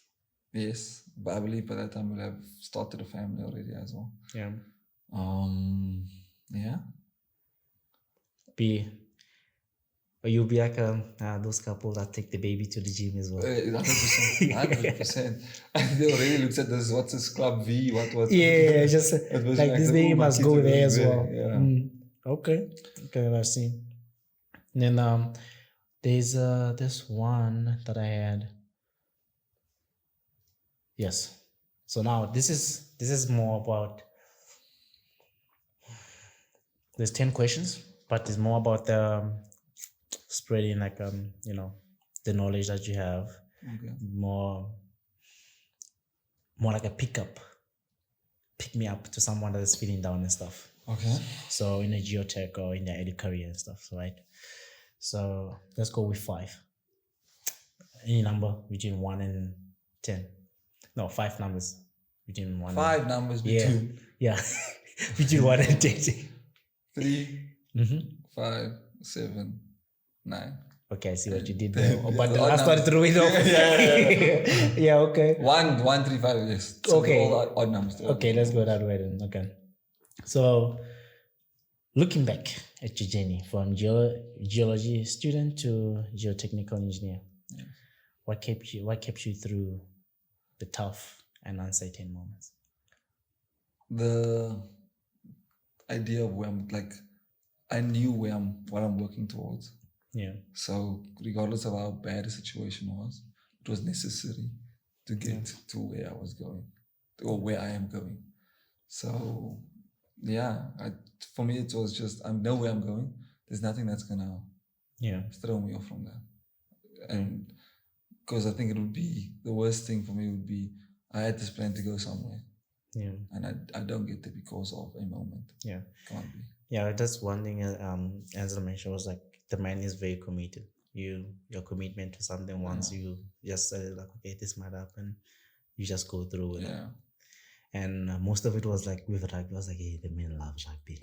yes, but I believe by that time we'll have started a family already as well. Yeah. Yeah. You'll be like those couples that take the baby to the gym as well. 100%. And they already looks at this, what's this club V, what? Yeah, just like this baby must go there as well. Yeah. Okay, let's see. And then there's this one that I had. Yes. So now this is more about. There's 10 questions, but it's more about the spreading the knowledge that you have. Okay. More like a pick me up to someone that is feeling down and stuff. Okay. So in a geotech or in their early career and stuff, right? So let's go with 5. Any number between 1 and 10. No, 5 numbers between 1 5 and... numbers between... Yeah. Between 1 and 10. 3, 5, 7, 9. Okay, I see what you did there. But the last one threw it off. Yeah, okay. 1, 3, 5, yes. So okay. all odd numbers. Okay, let's go that way then. Okay. So, looking back at your journey from geology student to geotechnical engineer, Yes. what kept you through the tough and uncertain moments? The idea of where I'm like, I knew what I'm working towards. Yeah. So regardless of how bad the situation was, it was necessary to get to where I was going, or where I am going. So yeah, for me it was just, I know where I'm going. There's nothing that's gonna throw me off from that. And because I think it would be, the worst thing for me would be, I had this plan to go somewhere. Yeah. And I don't get there because of a moment. Yeah. Can't be. Yeah, that's one thing. As I mentioned, was like the man is very committed. Your commitment to something, once you just said like, okay, this might happen, you just go through with it. Yeah. And most of it was like with rugby. I was like, hey, the men love rugby.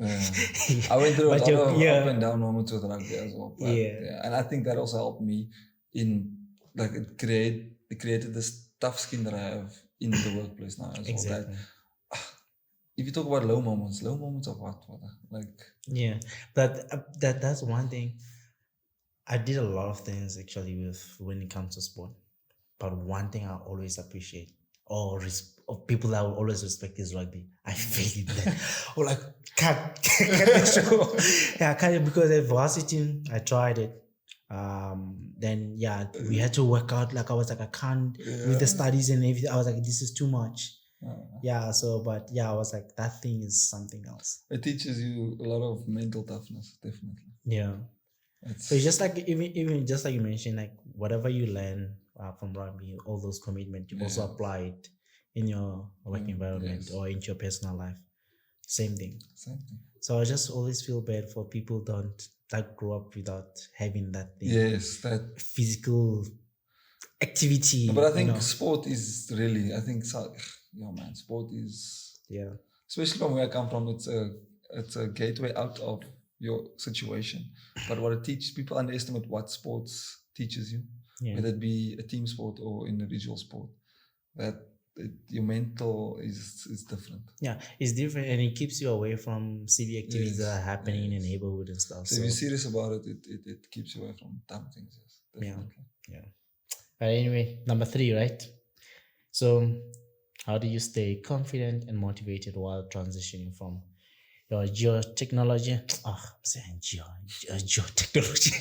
I went through a But lot of yeah. up and down moments with rugby as well. But, Yeah. And I think that also helped me in, like, it created this tough skin that I have in the workplace now as well. That, if you talk about low moments of what? Like, yeah, that's one thing. I did a lot of things actually with when it comes to sport, but one thing I always appreciate or people that I will always respect is rugby. I failed that. Or like can't show. Yeah, I can't, because at varsity I tried it. Then yeah, we had to work out. Like I was like, I can't with the studies and everything. I was like, this is too much. Yeah, so but yeah, I was like, that thing is something else. It teaches you a lot of mental toughness, definitely. Yeah. So just like even just like you mentioned, like whatever you learn from rugby, all those commitment, you also apply it in your work environment or into your personal life. Same thing. So I just always feel bad for people that grow up without having that thing. Yes, that physical activity. No, but I think sport is really, I think, man, sport is, especially from where I come from, it's a gateway out of your situation. But what it teaches, people underestimate what sports teaches you, whether it be a team sport or individual sport. That your mental is different. Yeah, it's different, and it keeps you away from silly activities that are happening in the neighborhood and stuff. So if you're serious about it, it keeps you away from dumb things. Yes, definitely. Yeah. But anyway, number 3, right? So, how do you stay confident and motivated while transitioning from your geotechnology? I'm saying geotechnology.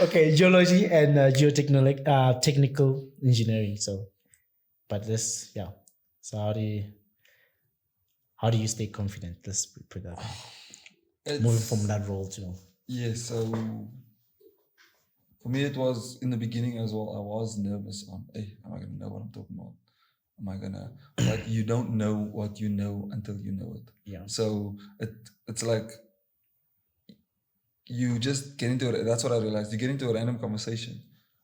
Okay, geology and geotechnical technical engineering. So, but this, So how do you stay confident? Let's put that. Moving from that role to. Yeah. So for me, it was in the beginning as well. I was nervous on, hey, am I gonna know what I'm talking about? Am I gonna like, you don't know what you know until you know it. Yeah. So it's like you just get into it. That's what I realized. You get into a random conversation,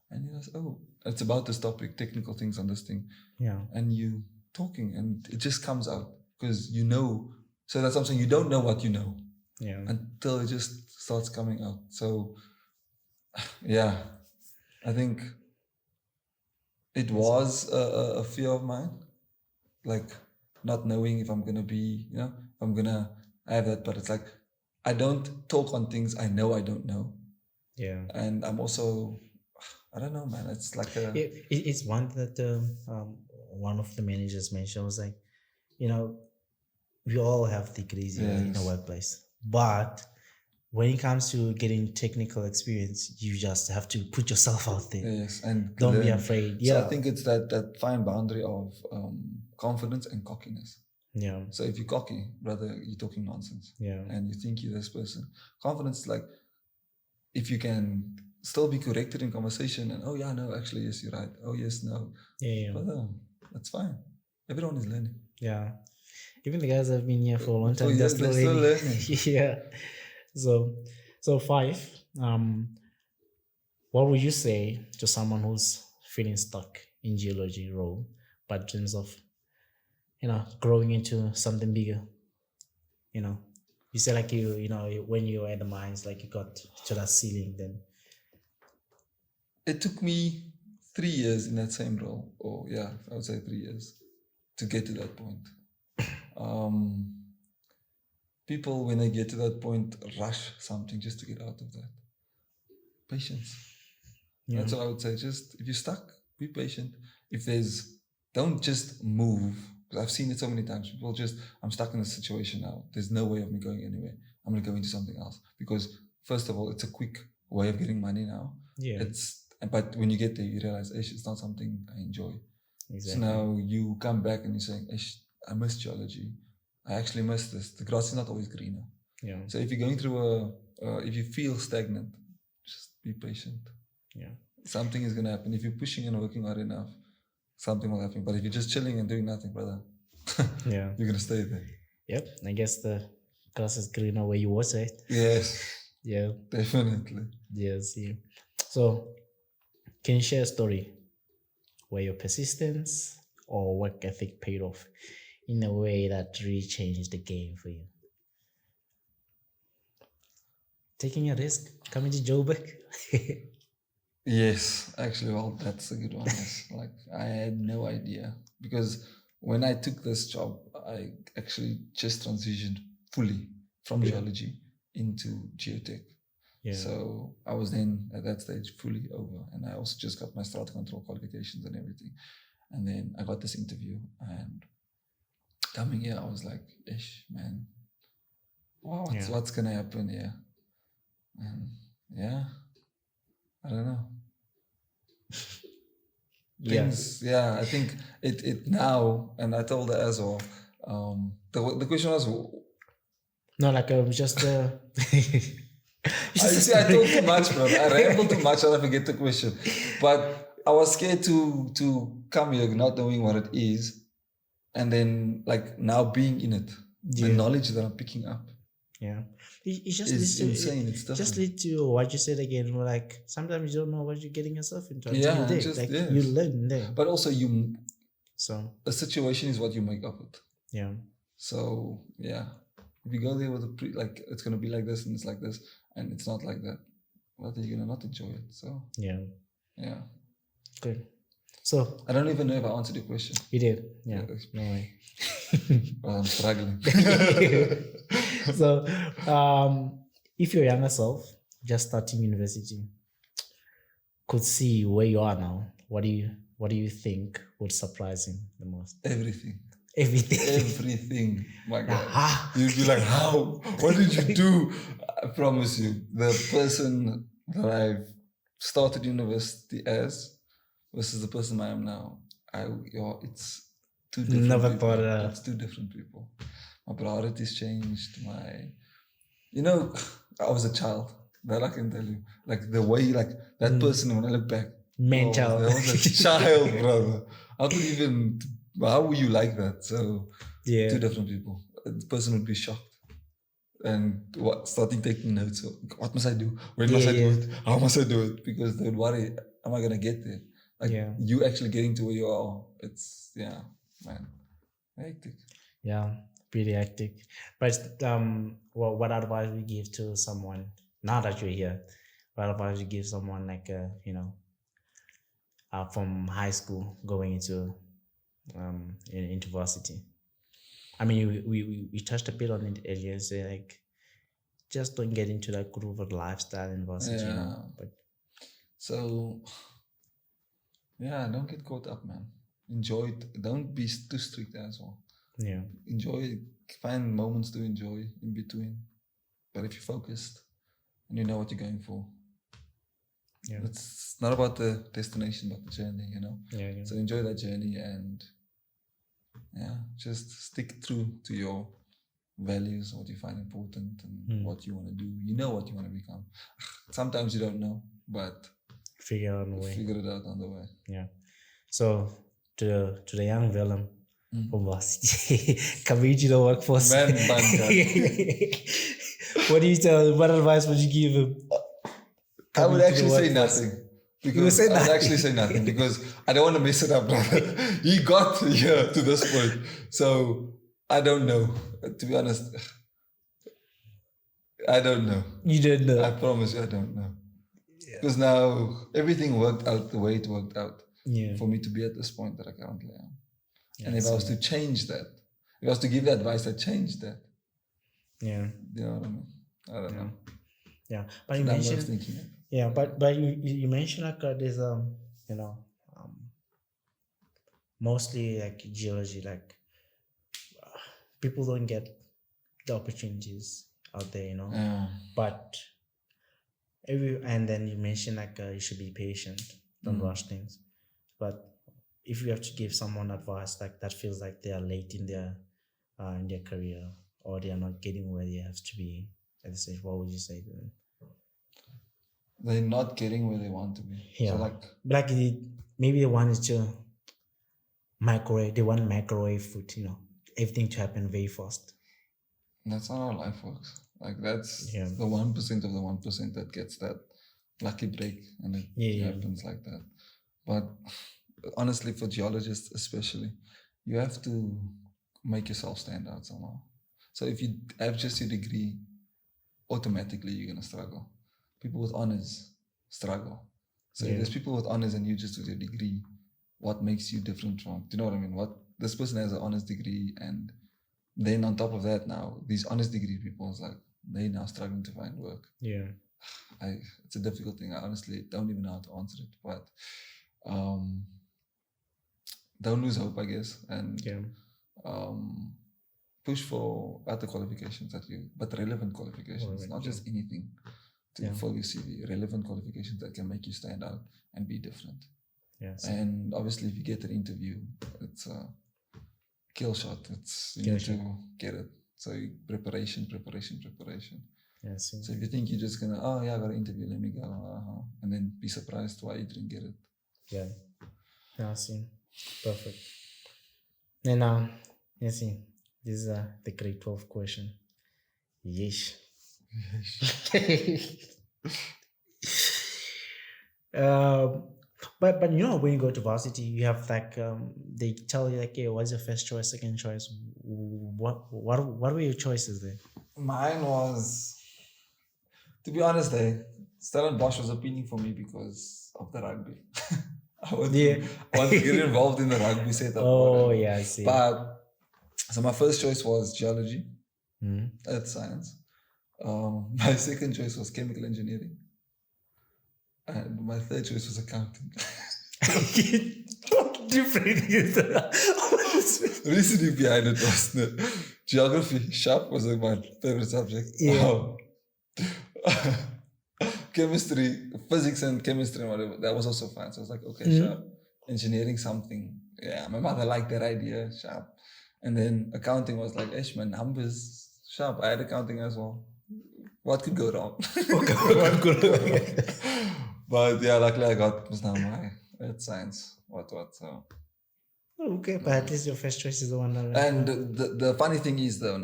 and you're like, oh, it's about this topic, technical things on this thing. Yeah. And you talking, and it just comes out because you know. So that's something you don't know what you know. Yeah. Until it just starts coming out. So yeah, I think it was a fear of mine, like not knowing if I'm gonna be, if I'm gonna have that. But it's like, I don't talk on things I know I don't know. Yeah. And I'm also, I don't know, man. It's like it's one that one of the managers mentioned, was like, we all have degrees in a workplace, but when it comes to getting technical experience, you just have to put yourself out there. Yes, and don't be afraid. So I think it's that fine boundary of confidence and cockiness. Yeah. So if you're cocky, brother, you're talking nonsense. Yeah. And you think you're this person. Confidence is like, if you can still be corrected in conversation and, oh yeah, no, actually, yes, you're right. Oh yes, no. Yeah. Brother, that's fine. Everyone is learning. Yeah. Even the guys that have been here for a long time, they're still learning. Yeah. So 5, what would you say to someone who's feeling stuck in geology role, but dreams of, growing into something bigger? You say like when you were at the mines, like you got to that ceiling, then. It took me 3 years in that same role, I would say 3 years to get to that point. people, when they get to that point, rush something just to get out of that. Patience. Yeah. That's what I would say. Just if you're stuck, be patient. Don't just move. Because I've seen it so many times. People just, I'm stuck in this situation now. There's no way of me going anywhere. I'm going to go into something else. Because first of all, it's a quick way of getting money now. Yeah. But when you get there, you realize, it's not something I enjoy. Exactly. So now you come back and you're saying, I miss geology. I actually miss this. The grass is not always greener. Yeah. So if you're going through if you feel stagnant, just be patient. Yeah. Something is going to happen. If you're pushing and working hard enough, something will happen. But if you're just chilling and doing nothing, brother, yeah, you're going to stay there. Yep. I guess the grass is greener where you water it. Yes. Yeah. Definitely. Yes. Yeah. So, can you share a story where your persistence or work ethic paid off in a way that really changed the game for you? Taking a risk, coming to Joburg. Yes, actually, well, that's a good one. Yes. Like, I had no idea because when I took this job, I actually just transitioned fully from geology into geotech. Yeah. So I was then at that stage fully over, and I also just got my strata control qualifications and everything. And then I got this interview, and coming here, I was like, "Ish, man, wow, what's gonna happen here?" And I don't know. Things, I think it now, and I told her as well. The question was, no, like just. I talk too much, bro. I ramble too much, and I forget the question. But I was scared to come here not knowing what it is, and then like now being in it, the knowledge that I'm picking up. Yeah, it's just insane. It's different. Just lead to what you said again. Like sometimes you don't know what you're getting yourself into. Yeah, you learn there. But also a situation is what you make of it. Yeah. So yeah, if you go there with it's gonna be like this and it's like this and it's not like that, well, then you're gonna not enjoy it. So yeah. Good. So I don't even know if I answered your question. You did. Yeah. No way. Well, I'm struggling. So, if your younger self, just starting university, could see where you are now, what do you think would surprise him the most? Everything. My God. You'd be like, how? What did you do? I promise you, the person that I've started university as versus the person I am now, it's two different Never people. thought that. It's two different people. My priorities changed. I was a child. That I can tell you. Like the way, that person, when I look back, child. That was a child, brother. How were you like that? So, two different people. The person would be shocked. And starting taking notes. What must I do? When must I do it? How must I do it? Because they would worry, am I going to get there? You actually getting to where you are. It's, man, hectic. Yeah, pretty hectic. But what advice would you give to someone, now that you're here, what advice would you give someone from high school going into varsity? I mean, we touched a bit on it earlier, say just don't get into that groove of lifestyle in varsity. But so, don't get caught up, man. Enjoy it. Don't be too strict as well. Yeah. Enjoy it. Find moments to enjoy in between. But if you're focused and you know what you're going for, it's not about the destination, but the journey, Yeah. So enjoy that journey and just stick true to your values, what you find important and what you want to do. You know what you want to become. Sometimes you don't know, but figure it out on the way. Yeah. So to the young Willem from varsity, coming into the workforce. What advice would you give him? I would actually say nothing. Because I don't want to mess it up, brother. He got here to this point. So I don't know. To be honest, I don't know. You don't know? I promise you I don't know. Because now everything worked out the way it worked out for me to be at this point that I currently am. And if I was to change that, if I was to give the advice that changed that, Yeah. You know what I mean? I don't know. Yeah. But It's you a dumb way of mentioned, thinking. yeah, but you mentioned like there's you know mostly like geology, like people don't get the opportunities out there, Yeah. but and then you mentioned like you should be patient, don't rush things. But if you have to give someone advice like that feels like they are late in their career, or they are not getting where they have to be at this stage, what would you say to them? They're not getting where they want to be. Yeah, So like maybe they want to microwave. They want microwave food. Everything to happen very fast. that's not how life works. Like that's Yeah. the 1% of the 1% that gets that lucky break, and it happens like that. But honestly, for geologists especially, you have to make yourself stand out somehow. So if you have just your degree, automatically you're gonna struggle. People with honors struggle. So if there's people with honors and you just with your degree, what makes you different from? Do you know what I mean? What this person has an honors degree, and then on top of that, now these honors degree people is like they now struggling to find work. Yeah. It's a difficult thing. I honestly don't even know how to answer it, but don't lose hope, I guess, and push for other qualifications but relevant qualifications, not just anything to fill your CV. Relevant qualifications that can make you stand out and be different. Yes. And obviously, if you get an interview, it's a kill shot. You need to get it. So preparation. Yes. So if you think you're just gonna, I got an interview, let me go, and then be surprised why you didn't get it. Yeah. I see. Perfect. And let's see. This is the grade 12 question. Yeesh. But when you go to varsity, you have like they tell you like, hey, what's your first choice, second choice? What were your choices there? Mine was, to be honest, Stellenbosch was appealing for me because of the rugby. I want to get involved in the rugby setup. Oh, yeah, I see. But so my first choice was geology, earth science. My second choice was chemical engineering, and my third choice was accounting. Different is that? Reasoning behind it was geography. Sharp was my favorite subject. Yeah. Chemistry, physics, and chemistry, and whatever. That was also fine. So I was like, okay, sharp. Engineering, something. Yeah, my mother liked that idea. Sharp. And then accounting was like, my numbers. Sharp. I had accounting as well. What could go wrong? But yeah, luckily I got was now my earth science. So. Okay, but at least your first choice is the one. And the funny thing is though,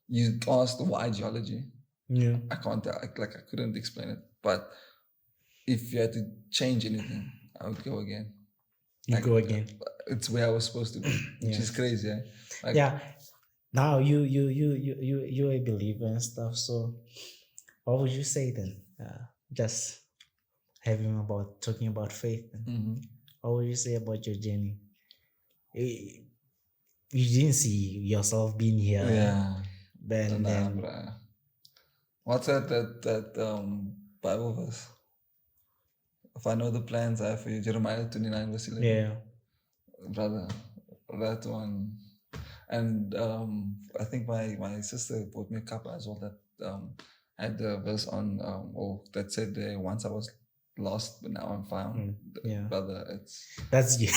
you asked why geology. Yeah. I couldn't explain it. But if you had to change anything, I would go again. Go again. It's where I was supposed to be, which is crazy. Yeah. Now you're a believer and stuff. So, what would you say then? Just talking about faith. What would you say about your journey? You didn't see yourself being here. Yeah. Then what's that Bible verse? If I know the plans I have for you, Jeremiah 29 verse 11. Yeah. Brother, that one. And I think my sister bought me a cup as well that had the verse on that said once I was lost but now I'm found. Yeah. Brother, that's you.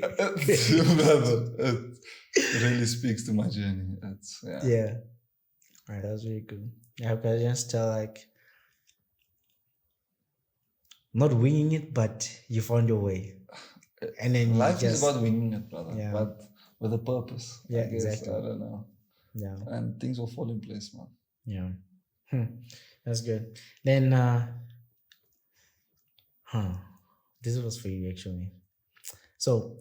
Brother, it really speaks to my journey. Yeah. Right, that's really good. Yeah, but just not winging it, but you found your way. And then life is about winging it, brother. Yeah. But with a purpose. Yeah, I guess. exactly. I don't know. Yeah. And things will fall in place, man. Yeah. That's good. Then this was for you actually. So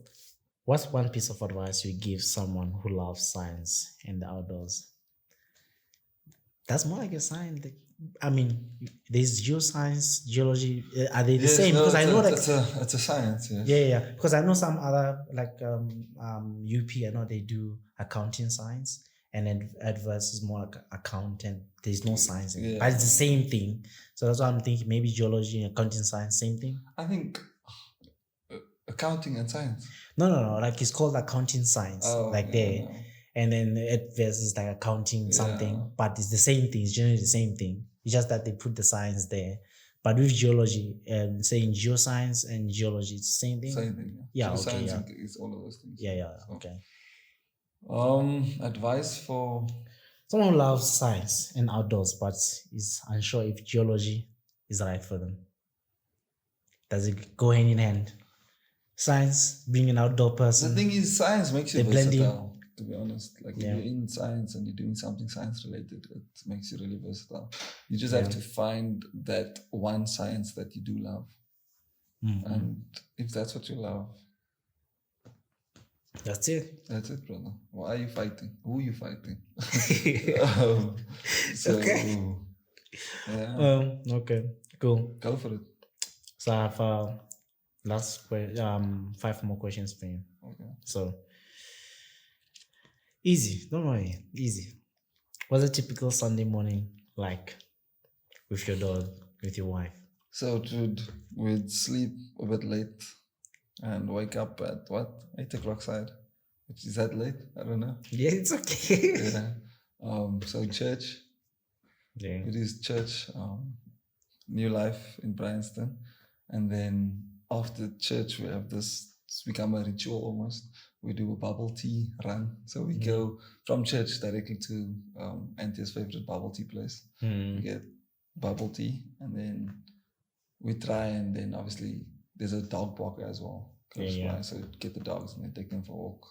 what's one piece of advice you give someone who loves science and the outdoors? That's more like a science. I mean, there's geoscience, geology. Are they the same? Because I know that it's a science. Yes. Yeah. Because I know some other like UP. I know they do accounting science, and adverse is more like accountant. There's no science in it, but it's the same thing. So that's why I'm thinking maybe geology and accounting science, same thing. I think accounting and science. No. Like it's called accounting science, there. No. And then adverse is like accounting something, but it's the same thing. It's generally the same thing. It's just that they put the science there. But with geology, saying geoscience and geology, it's the same thing. Same thing. Yeah. Geoscience is all of those things. Yeah. So, okay. Advice for someone who loves science and outdoors, but is unsure if geology is right for them. Does it go hand in hand? Science, being an outdoor person. The thing is, science makes you versatile. To be honest, like if you're in science and you're doing something science related, it makes you really versatile. You just have to find that one science that you do love, and if that's what you love, that's it. That's it, brother. Why are you fighting? Who are you fighting? Okay. Yeah. Okay. Cool. Go for it. So I have last 5 more questions for you. Okay. So. Easy, don't worry, easy. What's a typical Sunday morning like with your dog, with your wife? So, dude, we'd sleep a bit late and wake up at 8 o'clock side. Which is that late? I don't know. Yeah, it's okay. So church. Yeah. It is church, New Life in Bryanston. And then after church, we have this, it's become a ritual almost. We do a bubble tea run. So we go from church directly to Antia's favorite bubble tea place. We get bubble tea and then we try, and then obviously there's a dog park as well. So get the dogs and then take them for a walk.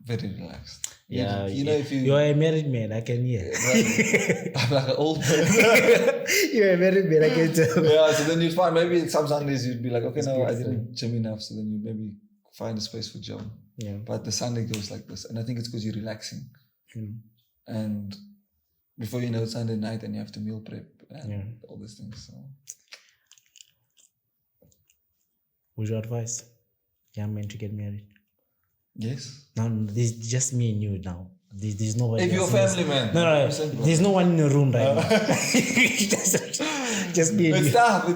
Very relaxed. Yeah, if you're a married man, I can hear. I'm like an old man. You're a married man, I can tell. Yeah, so then you'd find, maybe some Sundays you'd be like, okay, no, I didn't gym enough, so then you maybe find a space for gym. Yeah. But the Sunday goes like this, and I think it's because you're relaxing. And before you know, it's Sunday night and you have to meal prep and all these things. So. Would you advise young men to get married? Yes. No, there's just me and you now. There's nobody. If you're a family man. No. There's no one in the room right now. just me and you. It's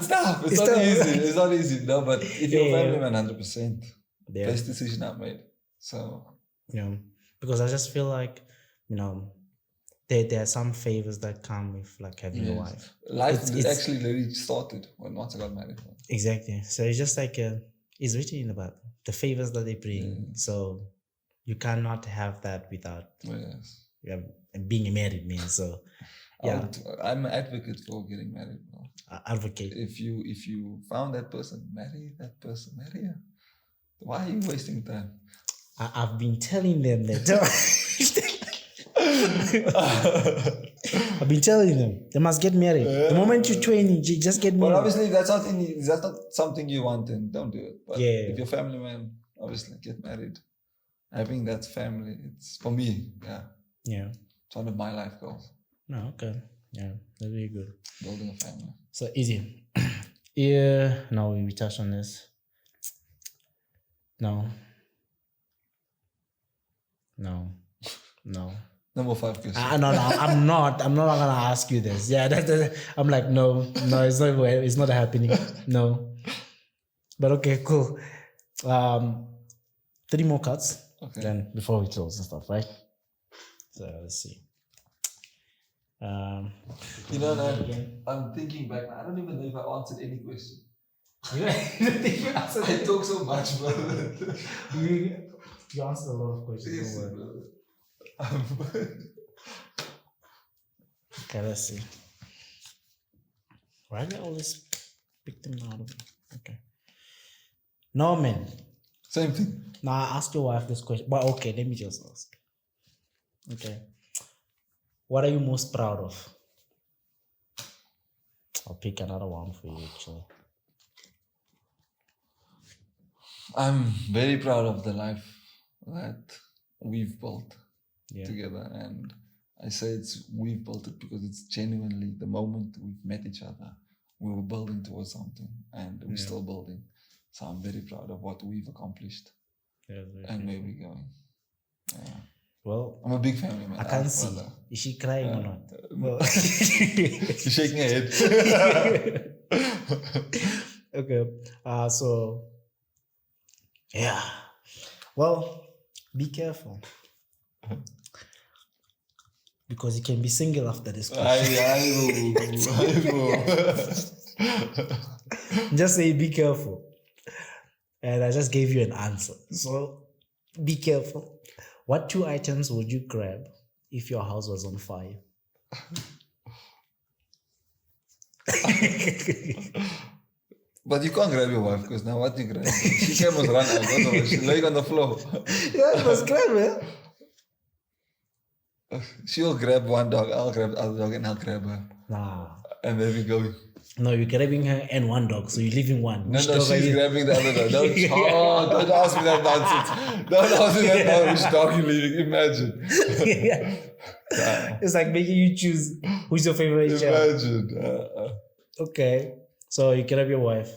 tough. It's not easy. It's not easy. No, but if you're a family man, 100%. Best decision I've made. So. Yeah. Because I just feel like, there are some favors that come with like having a wife. Life actually literally started once I got married. Exactly. So it's just like it's written in the Bible, the favors that they bring. So you cannot have that without being a married man. So I'm an advocate for getting married. Advocate. If you found that person, marry that person. Marry her. Why are you wasting time? I've been telling them that. I've been telling them they must get married. The moment you're 20, you just get married. But obviously, that's not something you want, and don't do it. But if you're a family man, obviously get married. Having that family, it's for me. Yeah. It's one of my life goals. No, okay. Yeah, that's really good. Building a family. So easy. Now we touched on this. No. Number 5 question. No, I'm not gonna ask you this. Yeah, I'm like, no, it's not happening. No. But okay, cool. 3 more cuts. Okay. Then before we close and stuff, right? So let's see. I'm thinking back. I don't even know if I answered any question. I talk so much, brother. You answered a lot of questions. Yes, brother. Okay, let's see. Why did I always pick them out of it? Okay. No, man. Same thing. Now I asked your wife this question, but okay, let me just ask. Okay. What are you most proud of? I'll pick another one for you, actually. I'm very proud of the life that we've built together, and I say we've built it because it's genuinely the moment we've met each other, we were building towards something, and we're still building. So I'm very proud of what we've accomplished and where we're going. Well, I'm a big family man. I can't see. Is she crying or not? Well, she's shaking her head. Okay. So yeah. Well, be careful. Because you can be single after this question. I will. Just say be careful. And I just gave you an answer. So be careful. What 2 items would you grab if your house was on fire? But you can't grab your wife because now what you grab? She came and run out. Otherwise she's laying on the floor. Yeah, it was grab her. She'll grab one dog, I'll grab the other dog, and I'll grab her. Nah. And there we go. No, you're grabbing her and one dog, so you're leaving one. No, she's grabbing the other dog. Don't ask me that nonsense. Don't ask me that nonsense. Which dog you leaving? Imagine. It's like making you choose who's your favorite child. Imagine. Okay. So you grab your wife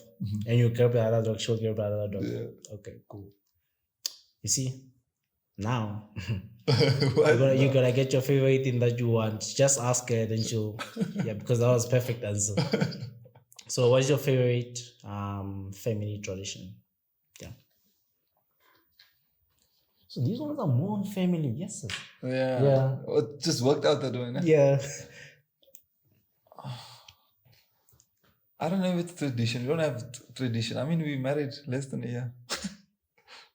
and you grab the other dog, she'll grab the other dog. Yeah. Okay, cool. You see, now you're gonna get your favorite thing that you want. Just ask her, then she'll because that was perfect answer. So what's your favorite family tradition? Yeah. So these ones are more on family, yes sir. Yeah. It just worked out that way, no? Yeah. I don't know if it's tradition. We don't have tradition. I mean, we married less than a year.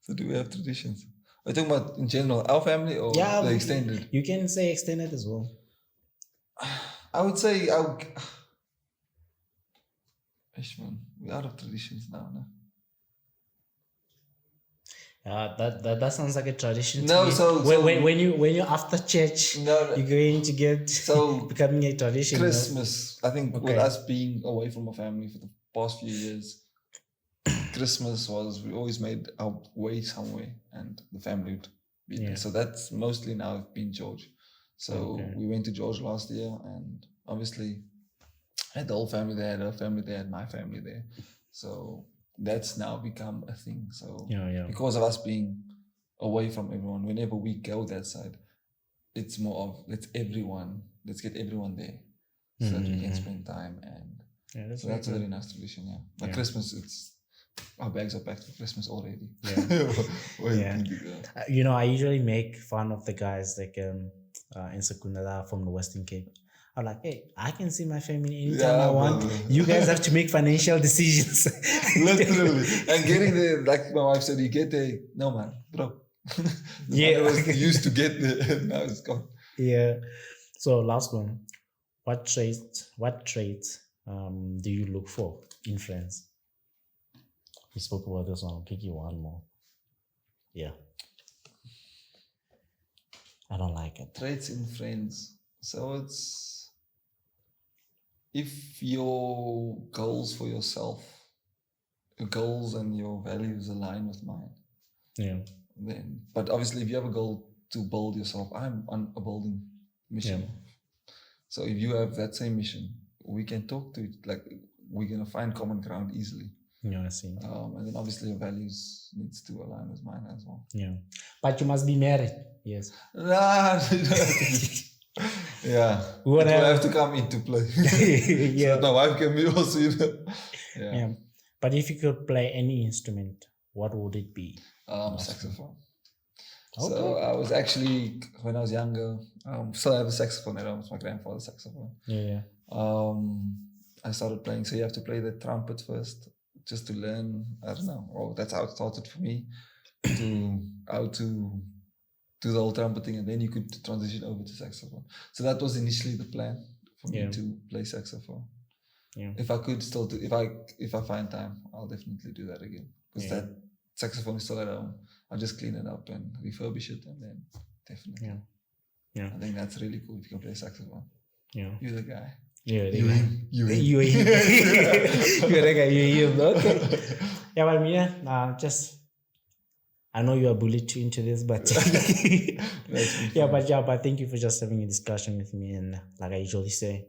So do we have traditions? We're talking about in general, our family or the extended? You can say extended as well. I would say, we're out of traditions now, no? That sounds like a tradition. No, to me. When you after church, you're going to get becoming a tradition. Christmas, I think, with us being away from our family for the past few years, Christmas we always made our way somewhere, and the family would be there. So that's mostly now been George. So we went to George last year, and obviously had the whole family there, her family there, and my family there. So that's now become a thing. So because of us being away from everyone, whenever we go that side, it's more of let's get everyone there so that we can spend time. And so that's a very nice tradition. But Christmas, our bags are packed for Christmas already. I usually make fun of the guys like in Secunda from the Western Cape. I'm like, hey, I can see my family anytime I want. You guys have to make financial decisions. Literally. And getting there, like my wife said, you get there. No, man, bro. It was used to get there. Now it's gone. Yeah. So last one. What traits do you look for in friends? We spoke about this one. I'll pick you one more. Yeah. I don't like it. Traits in friends. So it's if your goals for yourself, your goals and your values align with mine. Then, but obviously, if you have a goal to build yourself, I'm on a building mission. So if you have that same mission, we can talk to it. Like we're gonna find common ground easily. I see. And then obviously your values needs to align with mine as well. But you must be married. Yes. It will have to come into play. So my wife can be also, But if you could play any instrument, what would it be? Saxophone. Okay. So I was actually, when I was younger, still have a saxophone at home. It's my grandfather's saxophone. I started playing, so you have to play the trumpet first, just to learn. I don't know. That's how it started for me. How to do the whole trumpeting, and then you could transition over to saxophone. So that was initially the plan for me to play saxophone. If I could still do, if I find time, I'll definitely do that again. Because that saxophone is still at home. I'll just clean it up and refurbish it, and then definitely. I think that's really cool if you can play saxophone. You're the guy. You're him. You're the guy. You're him. Okay. But just. I know you are bullied too into this, but but thank you for just having a discussion with me. And like I usually say,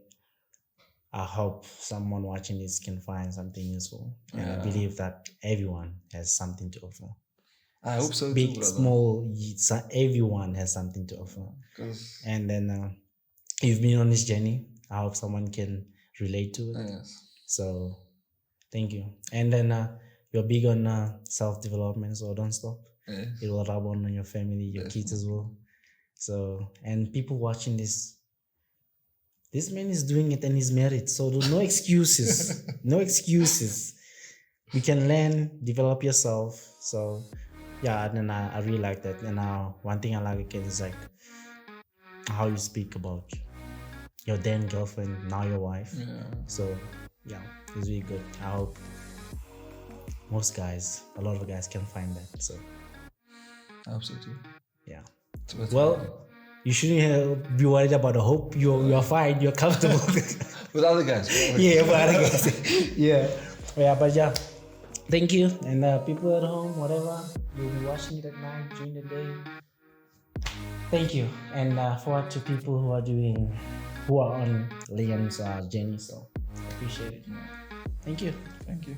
I hope someone watching this can find something useful. And I believe that everyone has something to offer. I hope so big, too, brother. small, everyone has something to offer. And then you've been on this journey. I hope someone can relate to it. Yes. So thank you. And then you're big on self-development, so don't stop. Yes. It will rub on your family, your kids as well. So, and people watching this man is doing it and he's married. So no excuses. No excuses. You can learn, develop yourself. So yeah, and then I really like that. And one thing I like again is like how you speak about your then girlfriend, now your wife. Yeah. So yeah, it's really good. I hope a lot of guys can find that. So Absolutely. Yeah. So well, you shouldn't be worried about the hope. You're fine. You're comfortable. With other guys. With other guys. Yeah. But yeah. Thank you. And people at home, whatever, you'll be watching it at night, during the day. Thank you. And forward to people who are on Liam's journey. So I appreciate it. Thank you. Thank you.